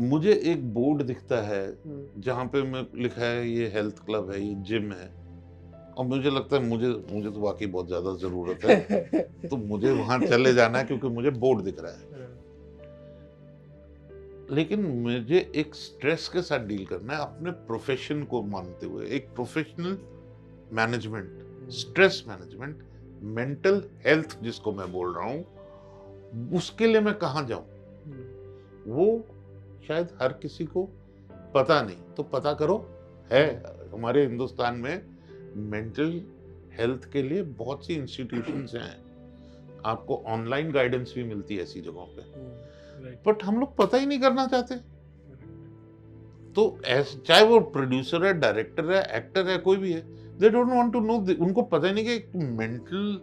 मुझे एक बोर्ड दिखता है जहाँ पे मैं लिखा है ये हेल्थ क्लब है, ये जिम है, और मुझे लगता है मुझे मुझे तो वाकई बहुत ज्यादा जरूरत है तो मुझे वहां चले जाना है क्योंकि मुझे बोर्ड दिख रहा है। लेकिन मुझे एक स्ट्रेस के साथ डील करना है अपने प्रोफेशन को मानते हुए, एक professional management, stress management, mental health जिसको मैं बोल रहा हूँ, उसके लिए मैं कहाँ जाऊं वो शायद हर किसी को पता नहीं। तो पता करो, है हमारे हिंदुस्तान में मेंटल हेल्थ के लिए बहुत सी इंस्टीट्यूशंस हैं, आपको ऑनलाइन गाइडेंस भी मिलती है ऐसी जगहों पे, बट हम लोग पता ही नहीं करना चाहते। तो चाहे वो प्रोड्यूसर है, डायरेक्टर है, एक्टर है, कोई भी है, they don't want to know. उनको पता ही नहीं कि मेंटल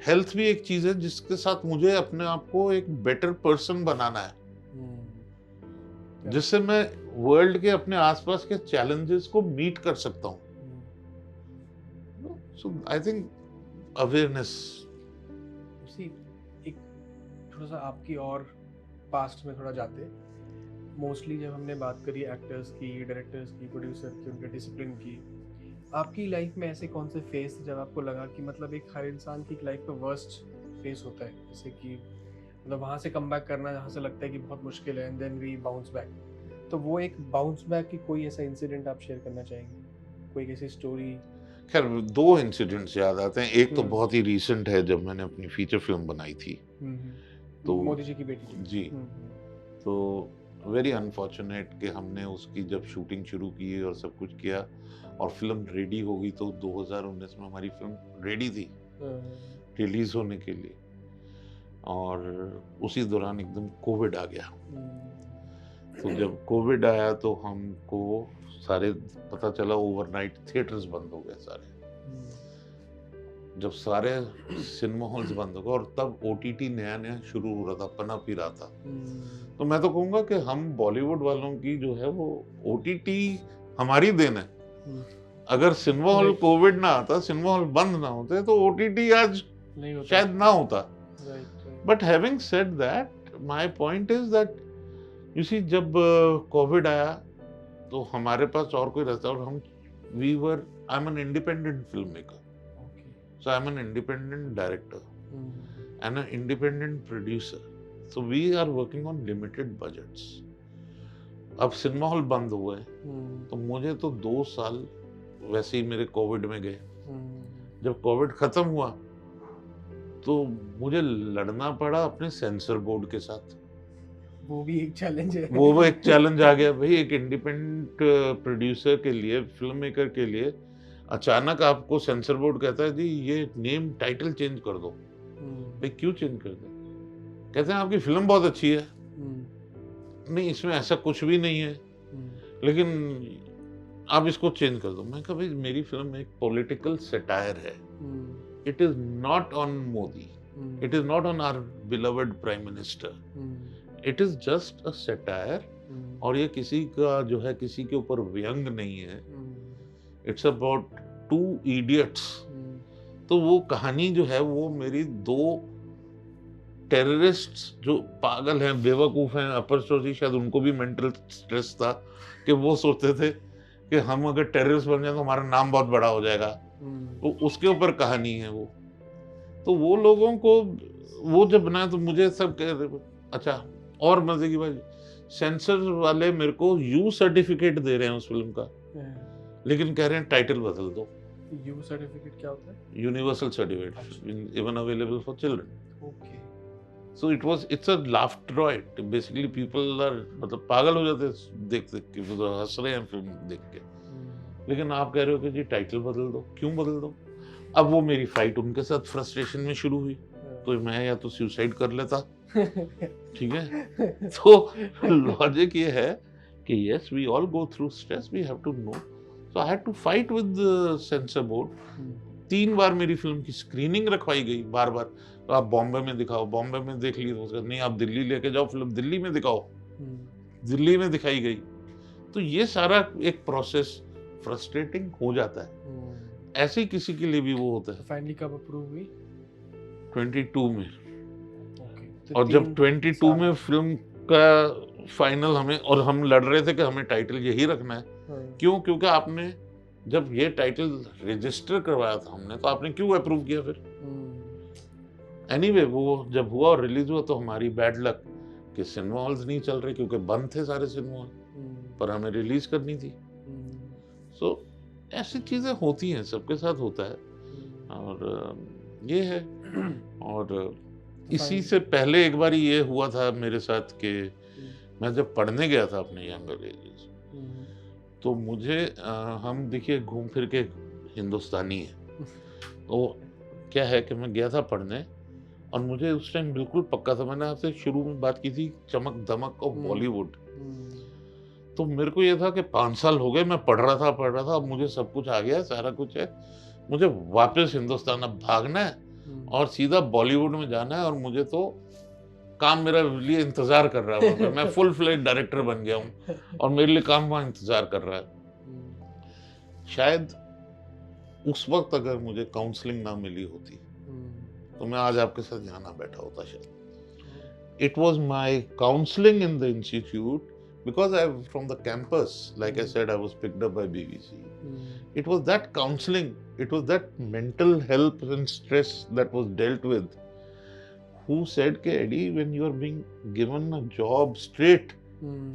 हेल्थ भी एक चीज है जिसके साथ मुझे अपने आप को एक बेटर पर्सन बनाना है, जिससे मैं वर्ल्ड के अपने आसपास के चैलेंजेस को मीट कर सकता हूँ। सो आई थिंक अवेयरनेस।
एक थोड़ा सा आपकी और पास्ट में थोड़ा जाते, मोस्टली जब हमने बात करी एक्टर्स की, डायरेक्टर्स की, प्रोड्यूसर की, उनके डिसिप्लिन की, आपकी लाइफ में ऐसे कौन से फेस जब आपको लगा कि मतलब एक हर इंसान की लाइफ का वर्स्ट फेस होता है, जैसे कि मतलब वहाँ से कम बैक करना जहाँ से लगता है कि बहुत मुश्किल है, and then we bounce back, तो वो एक बाउंस बैक की कोई ऐसा इंसिडेंट आप शेयर करना चाहेंगे, कोई ऐसी स्टोरी?
खैर, दो इंसिडेंट्स याद आते हैं। एक तो बहुत ही रीसेंट है, जब मैंने अपनी फीचर फिल्म बनाई थी,
तो मोदी जी की बेटी
जी, तो वेरी अनफॉर्चुनेट कि हमने उसकी जब शूटिंग शुरू की और सब कुछ किया और फिल्म रेडी हो गई, तो 2019 में हमारी फिल्म रेडी थी रिलीज होने के लिए, और उसी दौरान एकदम कोविड आ गया। तो जब कोविड आया तो हमको सारे पता चला, ओवरनाइट थिएटर्स बंद हो गए सारे। जब सारे सिनेमा हॉल्स बंद हो गए और तब ओटीटी नया नया शुरू हो रहा था, पनप ही रहा था, तो मैं तो कहूँगा कि हम बॉलीवुड वालों की जो है वो ओटीटी हमारी देन है। अगर सिनेमा हॉल कोविड ना आता, सिनेमा हॉल बंद ना होते, तो ओटीटी आज शायद ना होता। But having said that, my point is that you see, जब कोविड आया तो हमारे पास और कोई रास्ता, और हम I am an independent film maker, so I'm an independent director and an independent producer, so we are working on limited budgets. अब सिनेमा हॉल बंद हुए तो मुझे तो 2 साल वैसे ही मेरे कोविड में गए। जब कोविड खत्म हुआ तो मुझे लड़ना पड़ा अपने सेंसर बोर्ड के साथ।
वो भी एक चैलेंज है।
वो एक चैलेंज आ गया भाई, एक इंडिपेंडेंट प्रोड्यूसर के लिए, फिल्म मेकर के लिए अचानक आपको सेंसर बोर्ड कहता है जी ये नेम टाइटल चेंज कर दो। भाई क्यों चेंज कर दो? कहते हैं आपकी फिल्म बहुत अच्छी है। नहीं, इसमें ऐसा कुछ भी नहीं है, लेकिन आप इसको चेंज कर दो। मैं कहा भाई मेरी फिल्म एक पॉलिटिकल सटायर है, it is not on Modi, it is not on our beloved prime minister, it is just a satire, और ये किसी का जो है किसी के ऊपर व्यंग नहीं है, इट्स अबाउट 2 idiots। तो वो कहानी जो है वो मेरी 2 टेररिस्ट्स जो पागल हैं, बेवकूफ हैं, अपर स्टोरी, शायद उनको भी मेंटल स्ट्रेस था कि वो सोचते थे कि हम अगर टेररिस्ट बन जाए तो हमारा नाम बहुत बड़ा हो जाएगा, तो उसके ऊपर कहानी है वो। तो वो लोगों को वो जब बनाया तो मुझे सब कह रहे, अच्छा, और मजे की बात, सेंसर वाले मेरे को यू सर्टिफिकेट दे रहे हैं उस फिल्म का, लेकिन कह रहे हैं टाइटल बदल दो।
यू सर्टिफिकेट क्या होता है?
Universal certificate, even available for children.
Okay.
So it's a laughter, basically people are, मतलब पागल हो जाते हैं देख देख के, तो हंस रहे हैं फिल्म देख के, लेकिन आप कह रहे हो कि जी टाइटल बदल दो। क्यों बदल दो? अब वो मेरी फाइट उनके साथ फ्रस्ट्रेशन में शुरू हुई, तो मैं या तो सुसाइड कर लेता, ठीक है। तो लॉजिक ये है कि yes, we all go through stress, we have to know. So I had to fight with the censor board. 3 बार मेरी फिल्म की स्क्रीनिंग रखवाई गई, बार बार। तो आप बॉम्बे में दिखाओ, बॉम्बे में देख ली, तो उसका नहीं, आप दिल्ली लेके जाओ फिल्म, दिल्ली में दिखाओ, दिल्ली में दिखाई गई। तो ये सारा एक प्रोसेस फ्रस्ट्रेटिंग हो जाता है। ऐसे ही किसी के लिए भी वो होता है।
फाइनली कब अप्रूव हुई?
22 में।
तो
और जब 22 में फिल्म का फाइनल हमें, और हम लड़ रहे थे कि हमें टाइटल यही रखना है। क्यों? क्योंकि आपने जब ये टाइटल रजिस्टर करवाया था हमने, तो आपने क्यों अप्रूव किया फिर? एनीवे, वो जब हुआ और रिलीज हुआ तो हमारी बैड लक कि सिनेमा हॉल्स नहीं चल रहे, क्योंकि बंद थे सारे सिनेमा हॉल, पर हमें रिलीज करनी थी। सो ऐसी चीजें होती हैं, सबके साथ होता है। और ये है। और इसी से पहले एक बार ये हुआ था मेरे साथ कि मैं जब पढ़ने गया था अपने यंगर एज, तो मुझे हम देखिए घूम फिर के हिंदुस्तानी है, तो क्या है कि मैं गया था पढ़ने, और मुझे उस टाइम बिल्कुल पक्का था, मैंने आपसे शुरू में बात की थी चमक दमक और बॉलीवुड। तो मेरे को ये था कि 5 साल हो गए मैं पढ़ रहा था, अब मुझे सब कुछ आ गया, सारा कुछ है, मुझे वापस हिंदुस्तान अब भागना है और सीधा बॉलीवुड में जाना है, और मुझे तो काम मेरा लिए इंतजार कर रहा है। मैं फुल फ्लेज डायरेक्टर बन गया हूँ और मेरे लिए काम वहाँ इंतजार कर रहा है। शायद उस वक्त अगर मुझे काउंसलिंग ना मिली होती तो मैं आज आपके साथ यहाँ ना बैठा होता शायद। It was my counseling in the institute, because from the campus, like I said, I was picked up by BBC. It was that counseling, it was that mental health and stress that was dealt with, who said कि Eddie, when you are being given a job straight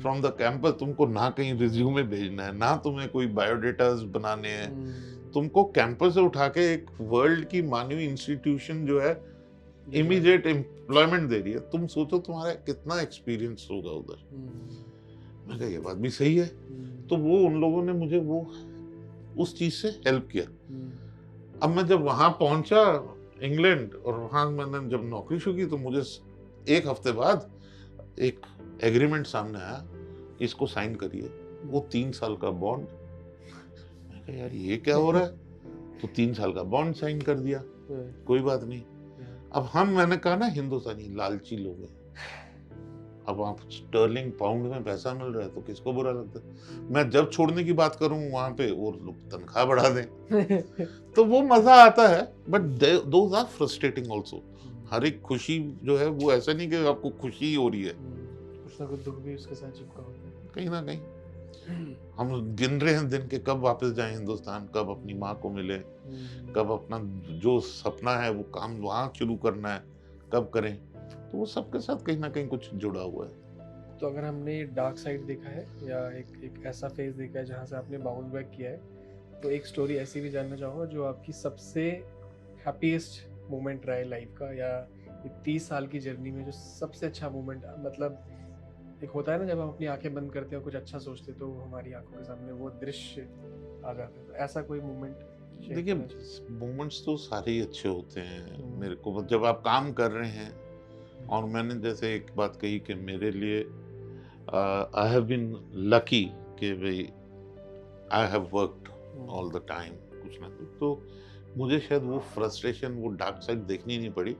from the campus, तुमको ना कहीं resume भेजना है, ना तुम्हें कोई बायोडेटास बनाने हैं, तुमको कैंपस से उठा के एक वर्ल्ड की मानवीय इंस्टीट्यूशन जो है इमीडिएट एम्प्लॉयमेंट दे रही है, तुम सोचो तुम्हारा कितना एक्सपीरियंस होगा उधर। मैं कहा ये बात भी सही है। तो वो उन लोगों ने मुझे वो उस चीज से हेल्प किया। अब मैं जब वहां पहुंचा इंग्लैंड, और वहां मैंने जब नौकरी शुरू की, तो मुझे 1 हफ्ते बाद एक एग्रीमेंट सामने आया, इसको साइन करिए, वो 3 साल का बॉन्ड। मैं कहा यार ये क्या हो रहा है? तो 3 साल का बॉन्ड साइन कर दिया, कोई बात नहीं। अब मैंने कहा ना, हिंदुस्तानी लालची लोग हैं। अब आप स्टर्लिंग पाउंड में पैसा मिल रहा है तो किसको बुरा लगता है? मैं जब छोड़ने की बात करूं वहां पे और लोग तनख्वाह बढ़ा दें तो वो मजा आता है, but those are frustrating also. हर एक खुशी जो है वो ऐसा नहीं कि आपको खुशी ही हो रही है,
कुछ ना कुछ दुख भी उसके साथ चिपका होता है
कहीं ना कहीं। हम गिन रहे हैं दिन के कब वापस जाएं हिंदुस्तान, कब अपनी माँ को मिले, कब अपना जो सपना है वो काम वहाँ शुरू करना है, कब करें। तो वो सबके साथ कहीं ना कहीं कुछ जुड़ा हुआ है।
तो अगर हमने डार्क साइड देखा है या एक ऐसा फेज देखा है जहाँ से आपने बाउंस बैक किया है, तो एक स्टोरी ऐसी भी जानना चाहूँगा जो आपकी सबसे हैप्पीएस्ट मोमेंट रहा है लाइफ का, या 30 साल की जर्नी में जो सबसे अच्छा मोमेंट, मतलब एक होता है ना जब हम अपनी आंखें बंद करते हैं कुछ अच्छा सोचते तो हमारी आंखों के सामने वो दृश्य आ जाता है, तो ऐसा कोई मोमेंट?
देखिए मोमेंट्स तो सारे ही अच्छे होते हैं मेरे को, जब आप काम कर रहे हैं। और मैंने जैसे एक बात कही कि मेरे लिए आई हैव बीन लकी कि भाई I have worked all the time, कुछ ना कुछ, तो मुझे शायद वो फ्रस्ट्रेशन, वो डार्क साइड देखनी नहीं पड़ी।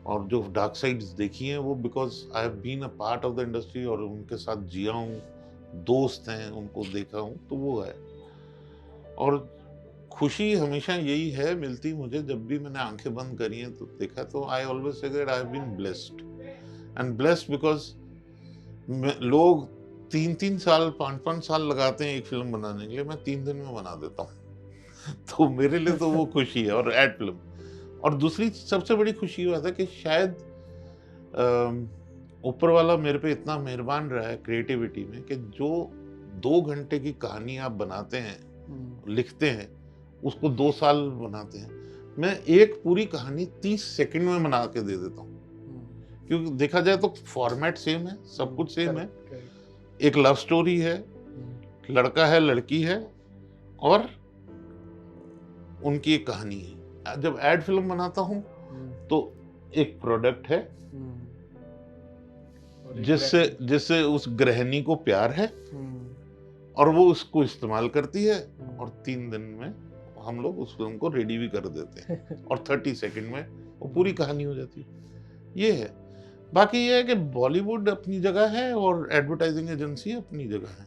और जो डार्क साइड्स देखी हैं वो because I have been a part of the industry, और उनके साथ जिया हूँ, दोस्त हैं, उनको देखा हूँ, तो वो है। और खुशी हमेशा यही है मिलती मुझे, जब भी मैंने आंखें बंद करी हैं तो देखा, तो I always say that I have been blessed and blessed, because लोग 3-3 साल 5-5 साल लगाते हैं एक फिल्म बनाने के लिए, मैं 3 दिन में बना देता हूँ तो मेरे लिए तो वो खुशी है। और एड फिल्म, और दूसरी सबसे बड़ी खुशी हुआ था कि शायद ऊपर वाला मेरे पे इतना मेहरबान रहा है क्रिएटिविटी में कि जो 2 घंटे की कहानी आप बनाते हैं, लिखते हैं, उसको 2 साल बनाते हैं, मैं एक पूरी कहानी 30 सेकंड में बना के दे देता हूँ। क्योंकि देखा जाए तो फॉर्मेट सेम है, सब कुछ सेम है। एक लव स्टोरी है, लड़का है लड़की है और उनकी एक कहानी है। जब एड फिल्म बनाता हूँ तो एक प्रोडक्ट है जिससे उस गृहिणी को प्यार है और वो उसको इस्तेमाल करती है और 3 दिन में हम लोग उस फिल्म को रेडी भी कर देते हैं और 30 सेकंड में वो पूरी कहानी हो जाती है। ये है। बाकी ये है कि बॉलीवुड अपनी जगह है और एडवर्टाइजिंग एजेंसी अपनी जगह है।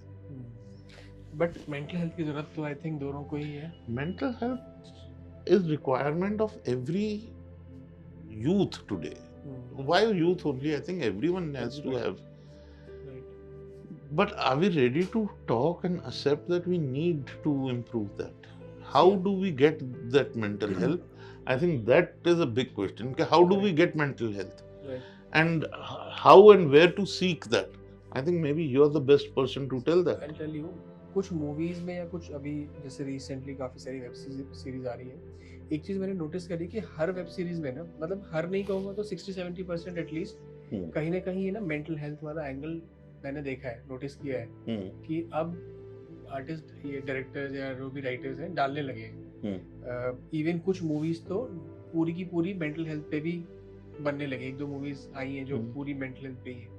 बट मेंटल हेल्थ की जरूरत तो आई थिंक दोनों को ही है।
Mental health is requirement of every youth today. Why youth only? I think everyone has to have. But are we ready to talk and accept that we need to improve that? How do we get that mental health? I think that is a big question. How do we get mental health? And how and where to seek that? I think maybe you're the best person to tell that.
I'll tell you. कुछ movies में या कुछ अभी जैसे recently काफी सारी web series आ रही है, एक चीज मैंने नोटिस करी कि हर वेब सीरीज में ना, मतलब हर नहीं कहूँगा तो 60-70% एटलीस्ट कहीं ना कहीं है ना मेंटल हेल्थ वाला एंगल मैंने देखा है, नोटिस किया है कि अब आर्टिस्ट, ये डायरेक्टर्स या जो भी राइटर्स हैं डालने लगे हैं। इवन कुछ मूवीज तो पूरी की पूरी मेंटल हेल्थ पे भी बनने लगे। 1-2 मूवीज आई हैं जो पूरी मेंटल हेल्थ पे ही है।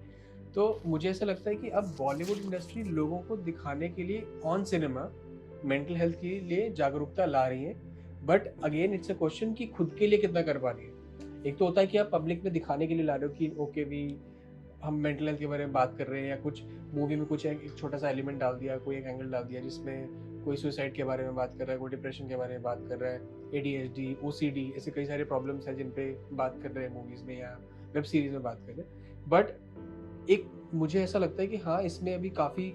तो मुझे ऐसा लगता है कि अब बॉलीवुड इंडस्ट्री लोगों को दिखाने के लिए ऑन सिनेमा मेंटल हेल्थ के लिए जागरूकता ला रही है। But again it's a question कि खुद के लिए कितना कर पा रही है। एक तो होता है कि आप पब्लिक में दिखाने के लिए ला रहे हो कि ओके भी हम मेंटल हेल्थ के बारे में बात कर रहे हैं, या कुछ मूवी में कुछ एक छोटा सा एलिमेंट डाल दिया, कोई एक एंगल डाल दिया जिसमें कोई सुसाइड के बारे में बात कर रहा है, कोई डिप्रेशन के बारे में बात कर रहा है, ADHD, OCD, ऐसे कई सारे प्रॉब्लम्स हैं जिन पे बात कर रहे हैं मूवीज में या वेब सीरीज में बात कर रहे हैं। बट एक मुझे ऐसा लगता है कि हाँ, इसमें अभी काफ़ी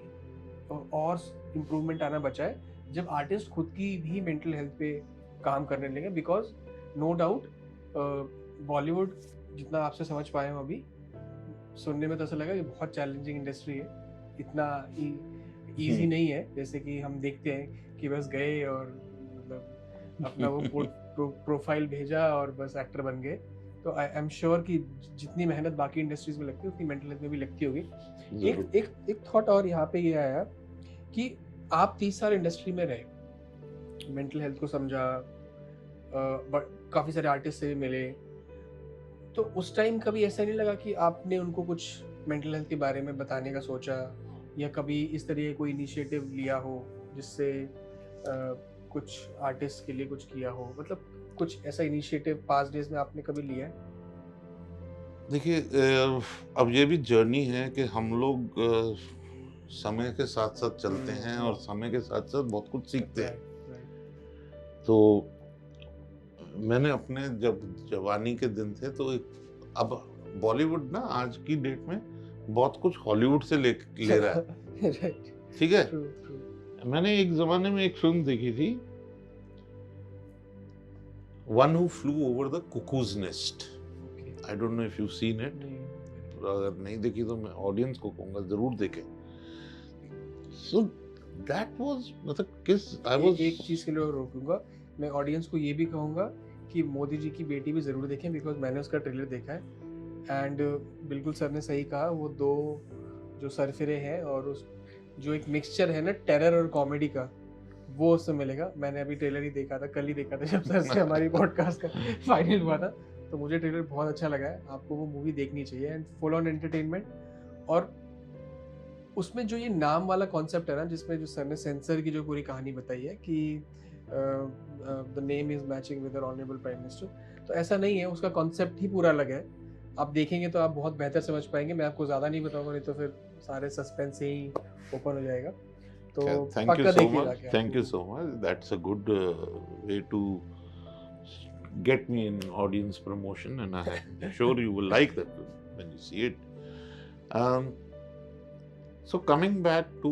और इम्प्रूवमेंट आना बचा है जब आर्टिस्ट खुद की भी मेंटल हेल्थ पे काम करने लगे। बिकॉज नो डाउट बॉलीवुड जितना आपसे समझ पाए हम अभी, सुनने में तो ऐसा लगा कि बहुत चैलेंजिंग इंडस्ट्री है, इतना ईजी नहीं है जैसे कि हम देखते हैं कि बस गए और मतलब अपना वो प्रोफाइल भेजा और बस एक्टर बन गए। तो आई एम श्योर कि जितनी मेहनत बाकी इंडस्ट्रीज में लगती है उतनी मेंटल हेल्थ में भी लगती होगी। एक थॉट और यहाँ पे ये आया कि आप 30 साल इंडस्ट्री में रहे, मेंटल हेल्थ को समझा, काफ़ी सारे आर्टिस्ट से भी मिले, तो उस टाइम कभी ऐसा नहीं लगा कि आपने उनको कुछ मेंटल हेल्थ के बारे में बताने का सोचा, या कभी इस तरह कोई इनिशिएटिव लिया हो जिससे कुछ आर्टिस्ट के लिए कुछ किया हो? मतलब कुछ ऐसा इनिशिएटिव पास्ट डेज में आपने कभी लिया है?
देखिए, अब ये भी जर्नी है कि हम लोग समय के साथ साथ चलते हैं और समय के साथ साथ बहुत कुछ सीखते हैं। तो मैंने अपने जब जवानी के दिन थे तो अब बॉलीवुड ना आज की डेट में बहुत कुछ हॉलीवुड से ले रहा है। ठीक है। मैंने एक जमाने में एक फिल्म देखी थी, One Who Flew Over the Cuckoo's Nest. I don't know if you've seen it. अगर नहीं देखी तो मैं ऑडियंस को कहूँगा जरूर देखें। So that was मतलब एक
चीज़ के लिए रोकूंगा, मैं ऑडियंस को ये भी कहूँगा कि मोदी जी की बेटी भी ज़रूर देखें, बिकॉज मैंने उसका ट्रेलर देखा है एंड बिल्कुल सर ने सही कहा, वो 2 जो सरफिरे हैं और उस जो एक मिक्सचर है ना टेरर और कॉमेडी का, वो उससे मिलेगा। मैंने अभी ट्रेलर ही देखा था, कल ही देखा था जब सर से हमारी पॉडकास्ट का फाइनल हुआ था, तो मुझे ट्रेलर बहुत अच्छा लगा है। आपको वो मूवी देखनी चाहिए एंड फुल ऑन एंटरटेनमेंट। और उसमें जो ये नाम वाला कॉन्सेप्ट है ना, जिसमें जो सर ने सेंसर की जो पूरी कहानी बताई है कि the name is matching with honourable prime minister, तो ऐसा नहीं है, उसका कॉन्सेप्ट ही पूरा अलग है। आप देखेंगे तो आप बहुत बेहतर समझ पाएंगे। मैं आपको ज़्यादा नहीं बताऊंगा, नहीं तो फिर सारे सस्पेंस से ही ओपन हो जाएगा। तो
thank you so much, that's a good way to get me in audience promotion, and I'm sure you will like that when you see it. So coming back to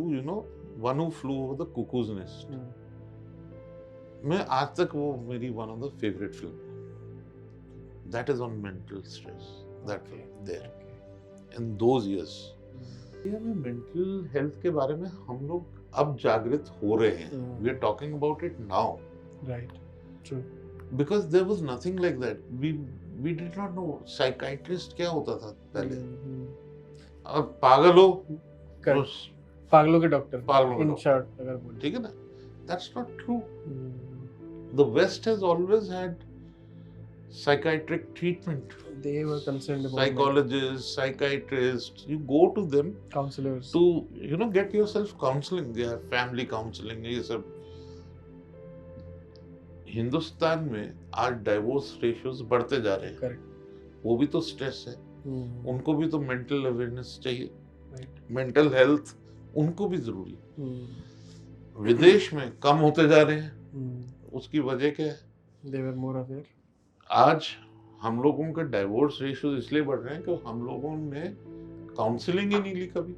One Who Flew Over the Cuckoo's Nest, मैं आज तक वो मेरी one of the favorite film, that is on mental stress, that film there in those years. हमें mental health के बारे में हम लोग अब जागृत हो रहे हैं. We are talking about it now.
Right. True.
Because there was nothing like that. We did not know psychiatrist क्या होता था पहले. अब पागल हो,
पागलों के डॉक्टर, in short अगर बोले,
ठीक है ना? That's not true. The West has always had psychiatric treatment.
They were concerned about
Psychologists, psychiatrists, you go to them
counselors
to get yourself counseling, yeah, family counseling, ये सब. हिंदुस्तान में आज divorce ratios बढ़ते जा रहे हैं.
करेक्ट.
वो भी तो स्ट्रेस है. उनको भी तो मेंटल अवेयरनेस चाहिए.
राइट.
मेंटल हेल्थ उनको भी जरूरी है. विदेश में कम होते जा रहे हैं. उसकी वजह क्या है?
They were more aware.
आज हम लोगों के डाइवोर्स रेशियो इसलिए बढ़ रहे हैं कि हम लोगों ने काउंसलिंग ही नहीं ली कभी.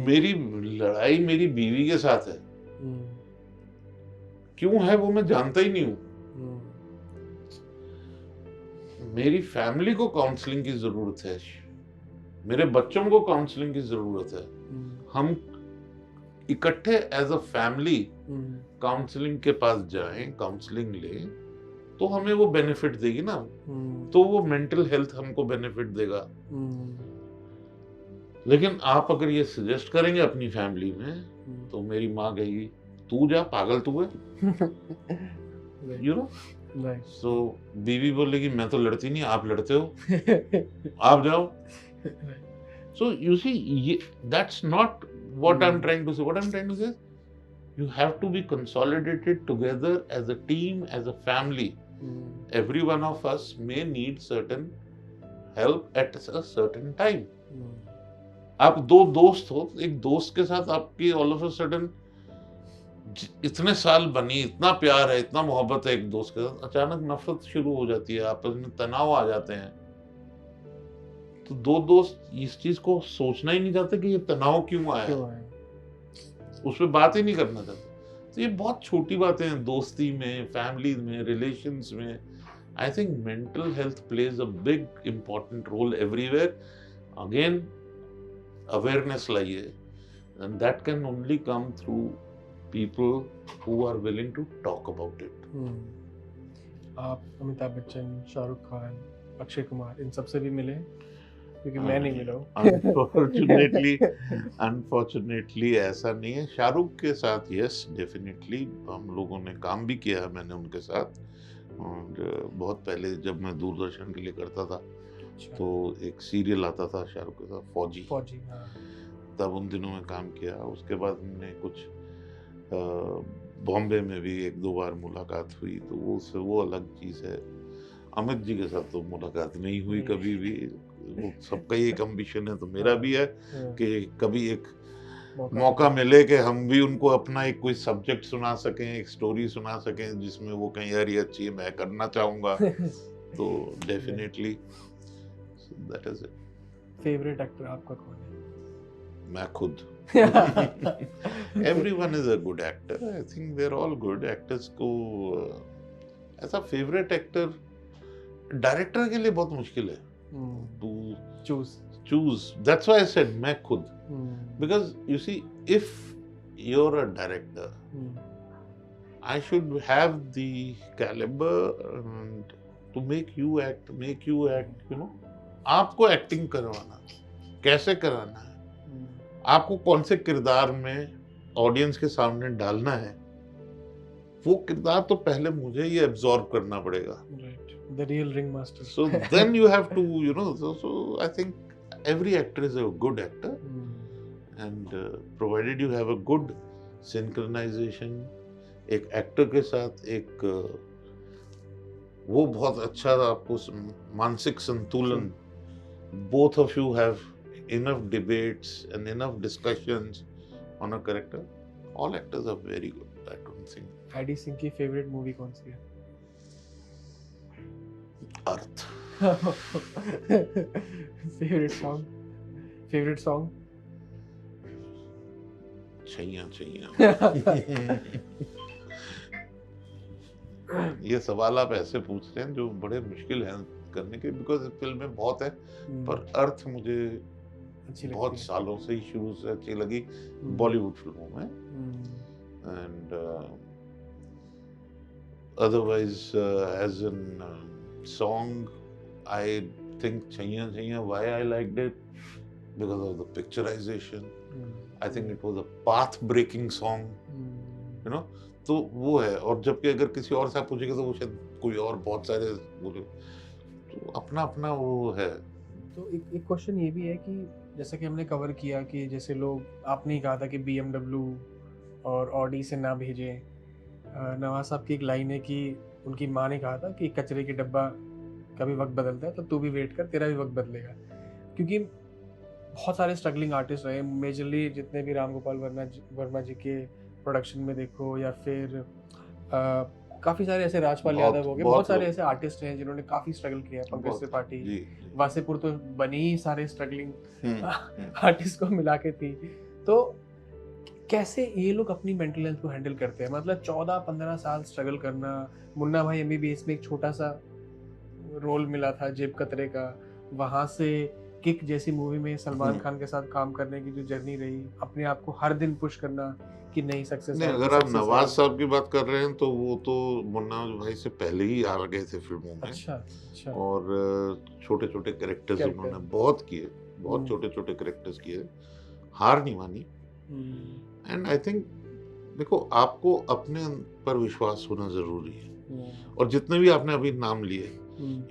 मेरी लड़ाई मेरी बीवी के साथ है. क्यों है वो मैं जानता ही नहीं हूँ. मेरी फैमिली को काउंसलिंग की जरूरत है. मेरे बच्चों को काउंसलिंग की जरूरत है. हम इकट्ठे एज अ फैमिली काउंसलिंग के पास जाएं, काउंसलिंग लें, तो हमें वो बेनिफिट देगी ना. तो वो मेंटल हेल्थ हमको बेनिफिट देगा. लेकिन आप अगर ये सजेस्ट करेंगे अपनी फैमिली में, तो मेरी माँ कहेगी तू जा, पागल तू है. सो बीवी बोलेगी मैं तो लड़ती नहीं, आप लड़ते हो, आप जाओ. So you see, that's not what I'm trying to say. What I'm trying to say is, you have to be consolidated together as a team, as a family. Every one of us may need certain help at a certain time. आप दो दोस्त हो, एक दोस्त के साथ आपकी all of a sudden इतने साल बनी, इतना प्यार है, इतना मोहब्बत है एक दोस्त के साथ, अचानक नफरत शुरू हो जाती है, आपस में तनाव आ जाते हैं. तो दो दोस्त इस चीज को सोचना ही नहीं चाहते कि ये तनाव क्यों आया, उस पर बात ही नहीं करना चाहते. तो ये बहुत छोटी बातें हैं दोस्ती में, फैमिली में, रिलेशंस में. I think mental health plays a big important role everywhere. Again awareness लाइए, and that can only come through people who are willing to talk about it.
आप अमिताभ बच्चन, शाहरुख खान, अक्षय कुमार, इन सबसे भी मिले? क्योंकि मैं नहीं मिला हूँ. अनफॉर्चुनेटली ऐसा नहीं है. शाहरुख के साथ यस डेफिनेटली हम लोगों ने काम भी किया है, मैंने उनके साथ. और बहुत पहले जब मैं दूरदर्शन के लिए करता था, तो एक सीरियल आता था शाहरुख के साथ, फौजी. हाँ. तब उन दिनों में काम किया. उसके बाद हमने कुछ बॉम्बे में भी एक दो बार मुलाकात हुई, तो वो अलग चीज़ है. अमित जी के साथ तो मुलाकात नहीं हुई कभी भी. वो सबका ही एक एम्बिशन है, तो मेरा भी है कि कभी एक मौका मिले कि हम भी उनको अपना एक कोई सब्जेक्ट सुना सकें, एक स्टोरी सुना सकें जिसमें वो कहीं यार ये अच्छी है, मैं करना चाहूँगा. तो definitely that is it. Favourite actor आपका कौन है?
मैं खुद. Everyone is a good actor. I think they're all good actors. को ऐसा फेवरेट एक्टर डायरेक्टर के लिए बहुत मुश्किल है to choose. That's why I said मैं खुद. Because you see, if you're a director, I should have the caliber and to make you act, you know. आपको एक्टिंग करवाना, कैसे कराना है, आपको कौन से किरदार में ऑडियंस के सामने डालना है, वो किरदार तो पहले मुझे ये एब्जॉर्ब करना पड़ेगा.
The real ringmaster.
So then you have to, so I think every actor is a good actor, and provided you have a good synchronization, एक एक्टर के साथ एक वो बहुत अच्छा आपको मानसिक संतुलन, both of you have enough debates and enough discussions on a character. All actors are very good, I don't think.
A D Singh की फेवरेट मूवी कौन सी है?
Earth.
Favourite song?
Chaiyya Chaiyya. ये सवाल आप ऐसे पूछ रहे हैं जो बड़े मुश्किल हैं करने के, बिकॉज फिल्में बहुत है, पर अर्थ मुझे बहुत सालों से ही शुरू से अच्छी लगी बॉलीवुड फिल्मों में. And otherwise as an song, I think Chaiya Chaiya, why I liked it? Because of the picturization. I think it was a path-breaking song. You know, तो वो है। और जबकि अगर किसी और से आप पूछेंगे तो वो शायद कोई और बहुत सारे बोले, तो अपना अपना वो है।
तो एक क्वेश्चन ये भी है कि जैसा कि हमने कवर किया कि जैसे लोग, आपने ही कहा था कि BMW और ऑडी से ना भेजें। नवाज साहब की एक लाइन है कि उनकी माँ ने कहा था कि कचरे के डब्बा का भी वक्त बदलता है, तो तू भी वेट कर, तेरा भी वक्त बदलेगा। क्योंकि बहुत सारे स्ट्रगलिंग आर्टिस्ट रहे, मेजरली जितने भी राम गोपाल वर्मा जी के प्रोडक्शन में देखो, या फिर काफ़ी सारे ऐसे, राजपाल यादव हो गए, बहुत सारे ऐसे आर्टिस्ट हैं जिन्होंने काफ़ी स्ट्रगल किया है। पंकज त्रिपाठी, वासेपुर तो बनी ही सारे स्ट्रगलिंग आर्टिस्ट को मिला के थी। तो कैसे ये लोग अपनी मेंटल हेल्थ को हैंडल करते हैं? मतलब 14-15 साल स्ट्रगल करना। मुन्ना भाई MBBS में एक छोटा सा रोल मिला था जेब कतरे का, वहाँ से किक जैसी मूवी में सलमान खान के साथ काम करने की जो जर्नी रही, अपने आप को हर दिन पुश करना कि नहीं सक्सेस
नहीं, अगर आप नवाज साहब की बात कर रहे हैं तो वो तो मुन्ना भाई से पहले ही आ गए थे फिल्मों में।
अच्छा।
और छोटे छोटे कैरेक्टर्स उन्होंने बहुत किए, बहुत छोटे छोटे कैरेक्टर्स किए, हार नहीं मानी। एंड आई थिंक देखो, आपको अपने पर विश्वास होना जरूरी है। और जितने भी आपने अभी नाम लिए,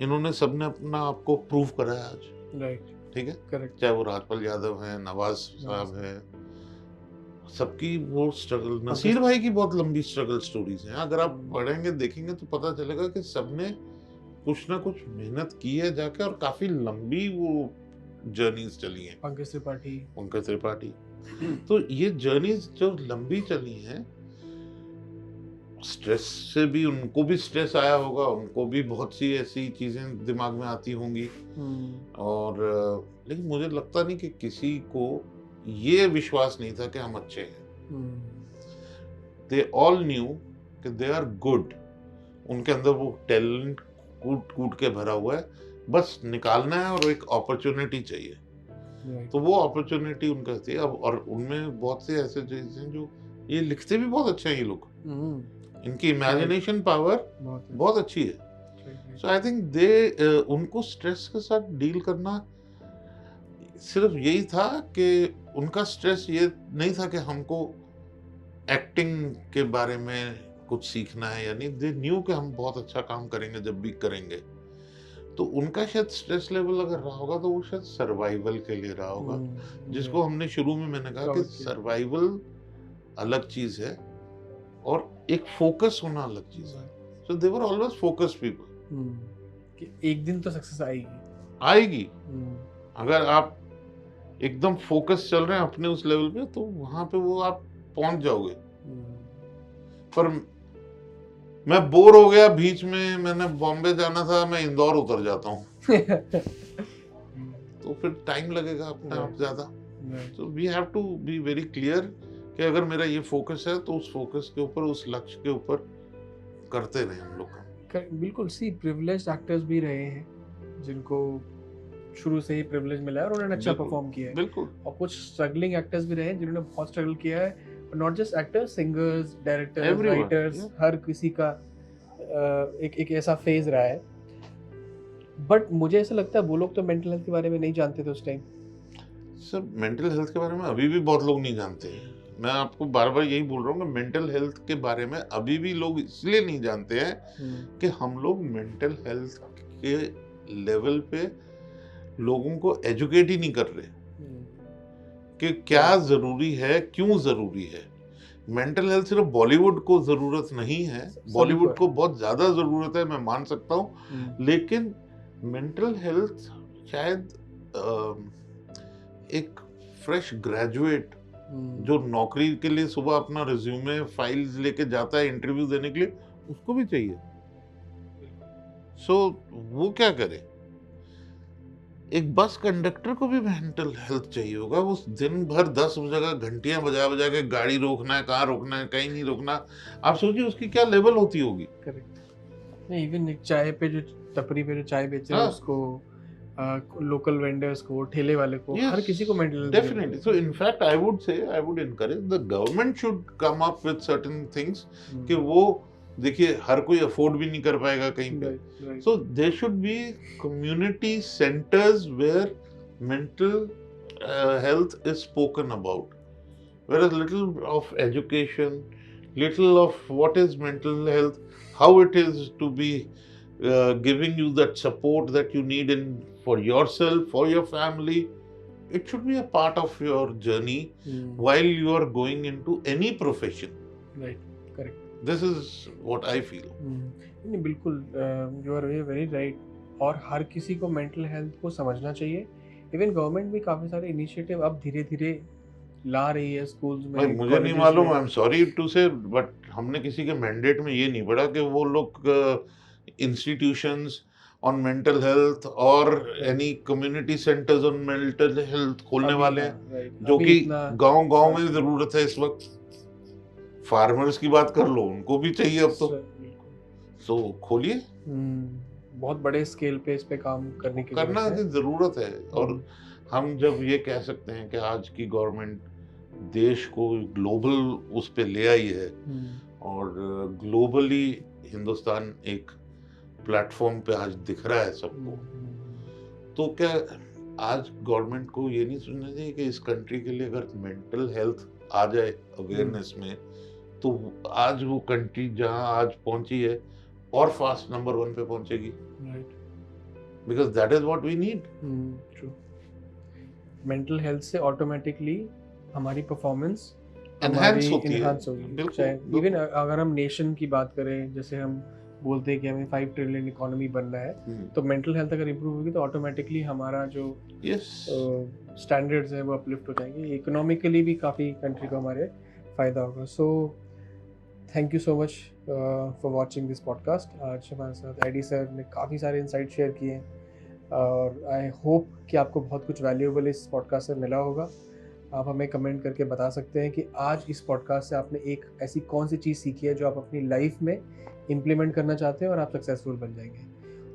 इन्होंने सबने अपना आपको प्रूव करा है आज।
राइट,
ठीक है,
करेक्ट।
चाहे वो राजपाल यादव हैं, नवाज साहब हैं, सबकी वो स्ट्रगल, नसीर भाई की बहुत लंबी स्ट्रगल स्टोरीज हैं। अगर आप पढ़ेंगे देखेंगे तो पता चलेगा कि सबने कुछ ना कुछ मेहनत की है जाके, और काफी लंबी वो जर्नीज चली हैं। पंकज त्रिपाठी तो ये जर्नीज जो लंबी चली हैं, स्ट्रेस से भी, उनको भी स्ट्रेस आया होगा, उनको भी बहुत सी ऐसी चीजें दिमाग में आती होंगी। और लेकिन मुझे लगता नहीं कि किसी को ये विश्वास नहीं था कि हम अच्छे हैं। दे ऑल न्यू कि दे आर गुड। उनके अंदर वो टैलेंट कूट कूट के भरा हुआ है, बस निकालना है और एक अपॉर्चुनिटी चाहिए। तो वो अपॉर्चुनिटी उनका थी। अब और उनमें बहुत से ऐसे चीजें हैं जो, ये लिखते भी बहुत अच्छे हैं ये लोग, इनकी इमेजिनेशन पावर बहुत अच्छी है। सो आई थिंक दे उनको स्ट्रेस के साथ डील करना सिर्फ यही था कि उनका स्ट्रेस ये नहीं था कि हमको एक्टिंग के बारे में कुछ सीखना है या नहीं। दे न्यू कि हम बहुत अच्छा काम करेंगे जब भी करेंगे। तो उनका शायद स्ट्रेस लेवल अगर रहा होगा तो वो शायद सर्वाइवल के लिए रहा होगा, जिसको हमने शुरू में मैंने कहा कि सर्वाइवल अलग चीज है और एक फोकस होना अलग चीज है। So they were always focused people
कि एक दिन तो सक्सेस
आएगी। अगर आप एकदम फोकस चल रहे हैं अपने उस लेवल पे, तो वहां पे वो आप पहुंच जाओगे। पर मैं बोर हो गया बीच में, मैंने बॉम्बे जाना था, मैं इंदौर उतर जाता हूँ तो फिर टाइम लगेगा अपने आप ज्यादा। तो we have to be very clear कि अगर मेरा ये फोकस है तो उस फोकस के ऊपर, उस लक्ष्य के ऊपर करते रहे हम लोग।
बिल्कुल। सी प्रिविलेज्ड एक्टर्स भी रहे हैं जिनको शुरू से ही प्रिविलेज मिला है और उन्होंने अच्छा परफॉर्म किया है।
बिल्कुल।
और कुछ स्ट्रगलिंग एक्टर्स भी रहे हैं जिन्होंने बहुत स्ट्रगल किया है। Not just actors, singers, directors, writers, हर किसी का एक ऐसा फेज रहा है। बट मुझे ऐसा लगता है वो लोग तो मेंटल हेल्थ के बारे में नहीं जानते थे उस टाइम।
सर, मेंटल हेल्थ के बारे में अभी भी बहुत लोग नहीं जानते। मैं आपको बार बार यही बोल रहा हूँ कि मेंटल हेल्थ के बारे में अभी भी लोग इसलिए नहीं जानते हैं कि हम लोग मेंटल हेल्थ के लेवल पे लोगों को एजुकेट ही नहीं कर रहे कि क्या जरूरी है, क्यों जरूरी है। मेंटल हेल्थ सिर्फ बॉलीवुड को जरूरत नहीं है, बॉलीवुड को बहुत ज्यादा जरूरत है, मैं मान सकता हूँ। लेकिन मेंटल हेल्थ शायद एक फ्रेश ग्रेजुएट जो नौकरी के लिए सुबह अपना रिज्यूमे फाइल्स लेके जाता है इंटरव्यू देने के लिए, उसको भी चाहिए। सो वो क्या करे? एक बस कंडक्टर को भी मेंटल हेल्थ चाहिए होगा। वो दिन भर 10 जगह घंटियां बजा बजा के गाड़ी रोकना है, कहाँ रोकना है, कहीं नहीं रोकना। आप सोचिए उसकी क्या लेवल होती होगी।
करेक्ट। नहीं, इवन एक चाय पे जो टपरी पे जो चाय बेच रहे हैं उसको, लोकल वेंडर्स को, ठेले वाले को, हर किसी को mental health
definitely. So in fact I would encourage the government should come up with certain things कि वो देखिए हर कोई अफोर्ड भी नहीं कर पाएगा कहीं पे। So there should be community centres where mental health is spoken about, where a little of education, little of what is mental health, how it is to be giving you that support that you need in for yourself, for your family. It should be a part of your journey while you are going into any profession.
Right, correct.
This is what I feel.
नहीं बिल्कुल, you are very right. और हर किसी को mental health को समझना चाहिए. Even government भी काफ़ी सारे इनिशिएटिव अब धीरे धीरे ला रही है स्कूल्स
भाई
में,
मुझे नहीं मालूम, आई एम सॉरी टू से, बट हमने किसी के मैंडेट में ये नहीं पढ़ा कि वो लोग इंस्टीट्यूशंस ऑन मेंटल हेल्थ और any community centres on mental health खोलने वाले हैं, जो कि गांव-गांव में जरूरत है इस वक्त. फार्मर्स की बात कर लो, उनको भी चाहिए अब तो. सो खोलिए,
बहुत बड़े स्केल पे इस पे काम करने की
करना की जरूरत है. और हम जब ये कह सकते हैं कि आज की गवर्नमेंट देश को ग्लोबल उस पे ले आई है और ग्लोबली हिंदुस्तान एक प्लेटफॉर्म पे आज दिख रहा है सबको, तो क्या आज गवर्नमेंट को ये नहीं सुनना चाहिए कि इस कंट्री के लिए अगर मेंटल हेल्थ आ जाए अवेयरनेस में, तो आज वो कंट्री जहां आज पहुंची है और फास्ट नंबर 1 पे पहुंचेगी. Because that is what we need.
True. Mental health से ऑटोमेटिकली हमारी परफॉर्मेंस
एनहांस होगी.
बिल्कुल. इवन अगर हम नेशन की बात करें, जैसे हम बोलते हैं कि हमें 5 ट्रिलियन इकोनॉमी बनना है, तो मेंटल हेल्थ अगर इम्प्रूव होगी तो ऑटोमेटिकली हमारा जो स्टैंडर्ड्स हैं वो अपलिफ्ट हो जाएंगे. इकोनॉमिकली भी काफ़ी कंट्री को हमारे फ़ायदा होगा. So thank you so much for watching this podcast. आज हमारे साथ एडी सर ने काफ़ी सारे इंसाइट शेयर किए हैं और आई होप कि आपको बहुत कुछ वैल्यूएबल इस पॉडकास्ट से मिला होगा. आप हमें कमेंट करके बता सकते हैं कि आज इस पॉडकास्ट से आपने एक ऐसी कौन सी चीज़ सीखी है जो आप अपनी लाइफ में इम्प्लीमेंट करना चाहते हैं और आप सक्सेसफुल बन जाएंगे.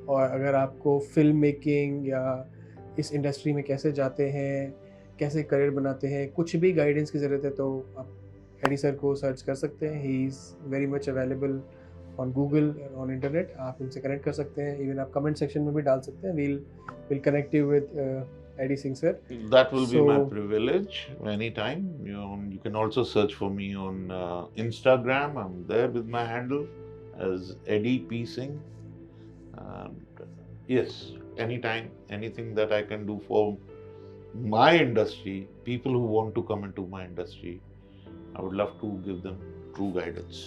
और अगर आपको फिल्म मेकिंग या इस इंडस्ट्री में कैसे जाते हैं, कैसे करियर बनाते हैं, कुछ भी गाइडेंस की ज़रूरत है, तो आप एडी सर को सर्च कर सकते हैं. He is very much available on Google, on internet. आप इनसे कनेक्ट कर सकते हैं. इवन आप कमेंट सेक्शन में भी डाल सकते हैं. Will connect you with Eddie Singh sir.
That will be my privilege anytime. You can also search for me on Instagram. I'm there with my handle as Eddie P Singh. And yes, anytime, anything that I can do for my industry, people who want to come into my industry, I would love to give them true guidance.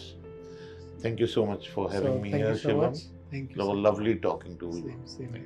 Thank you so much for having me here, Shivam.
Thank you.
It was lovely talking to you.
Same.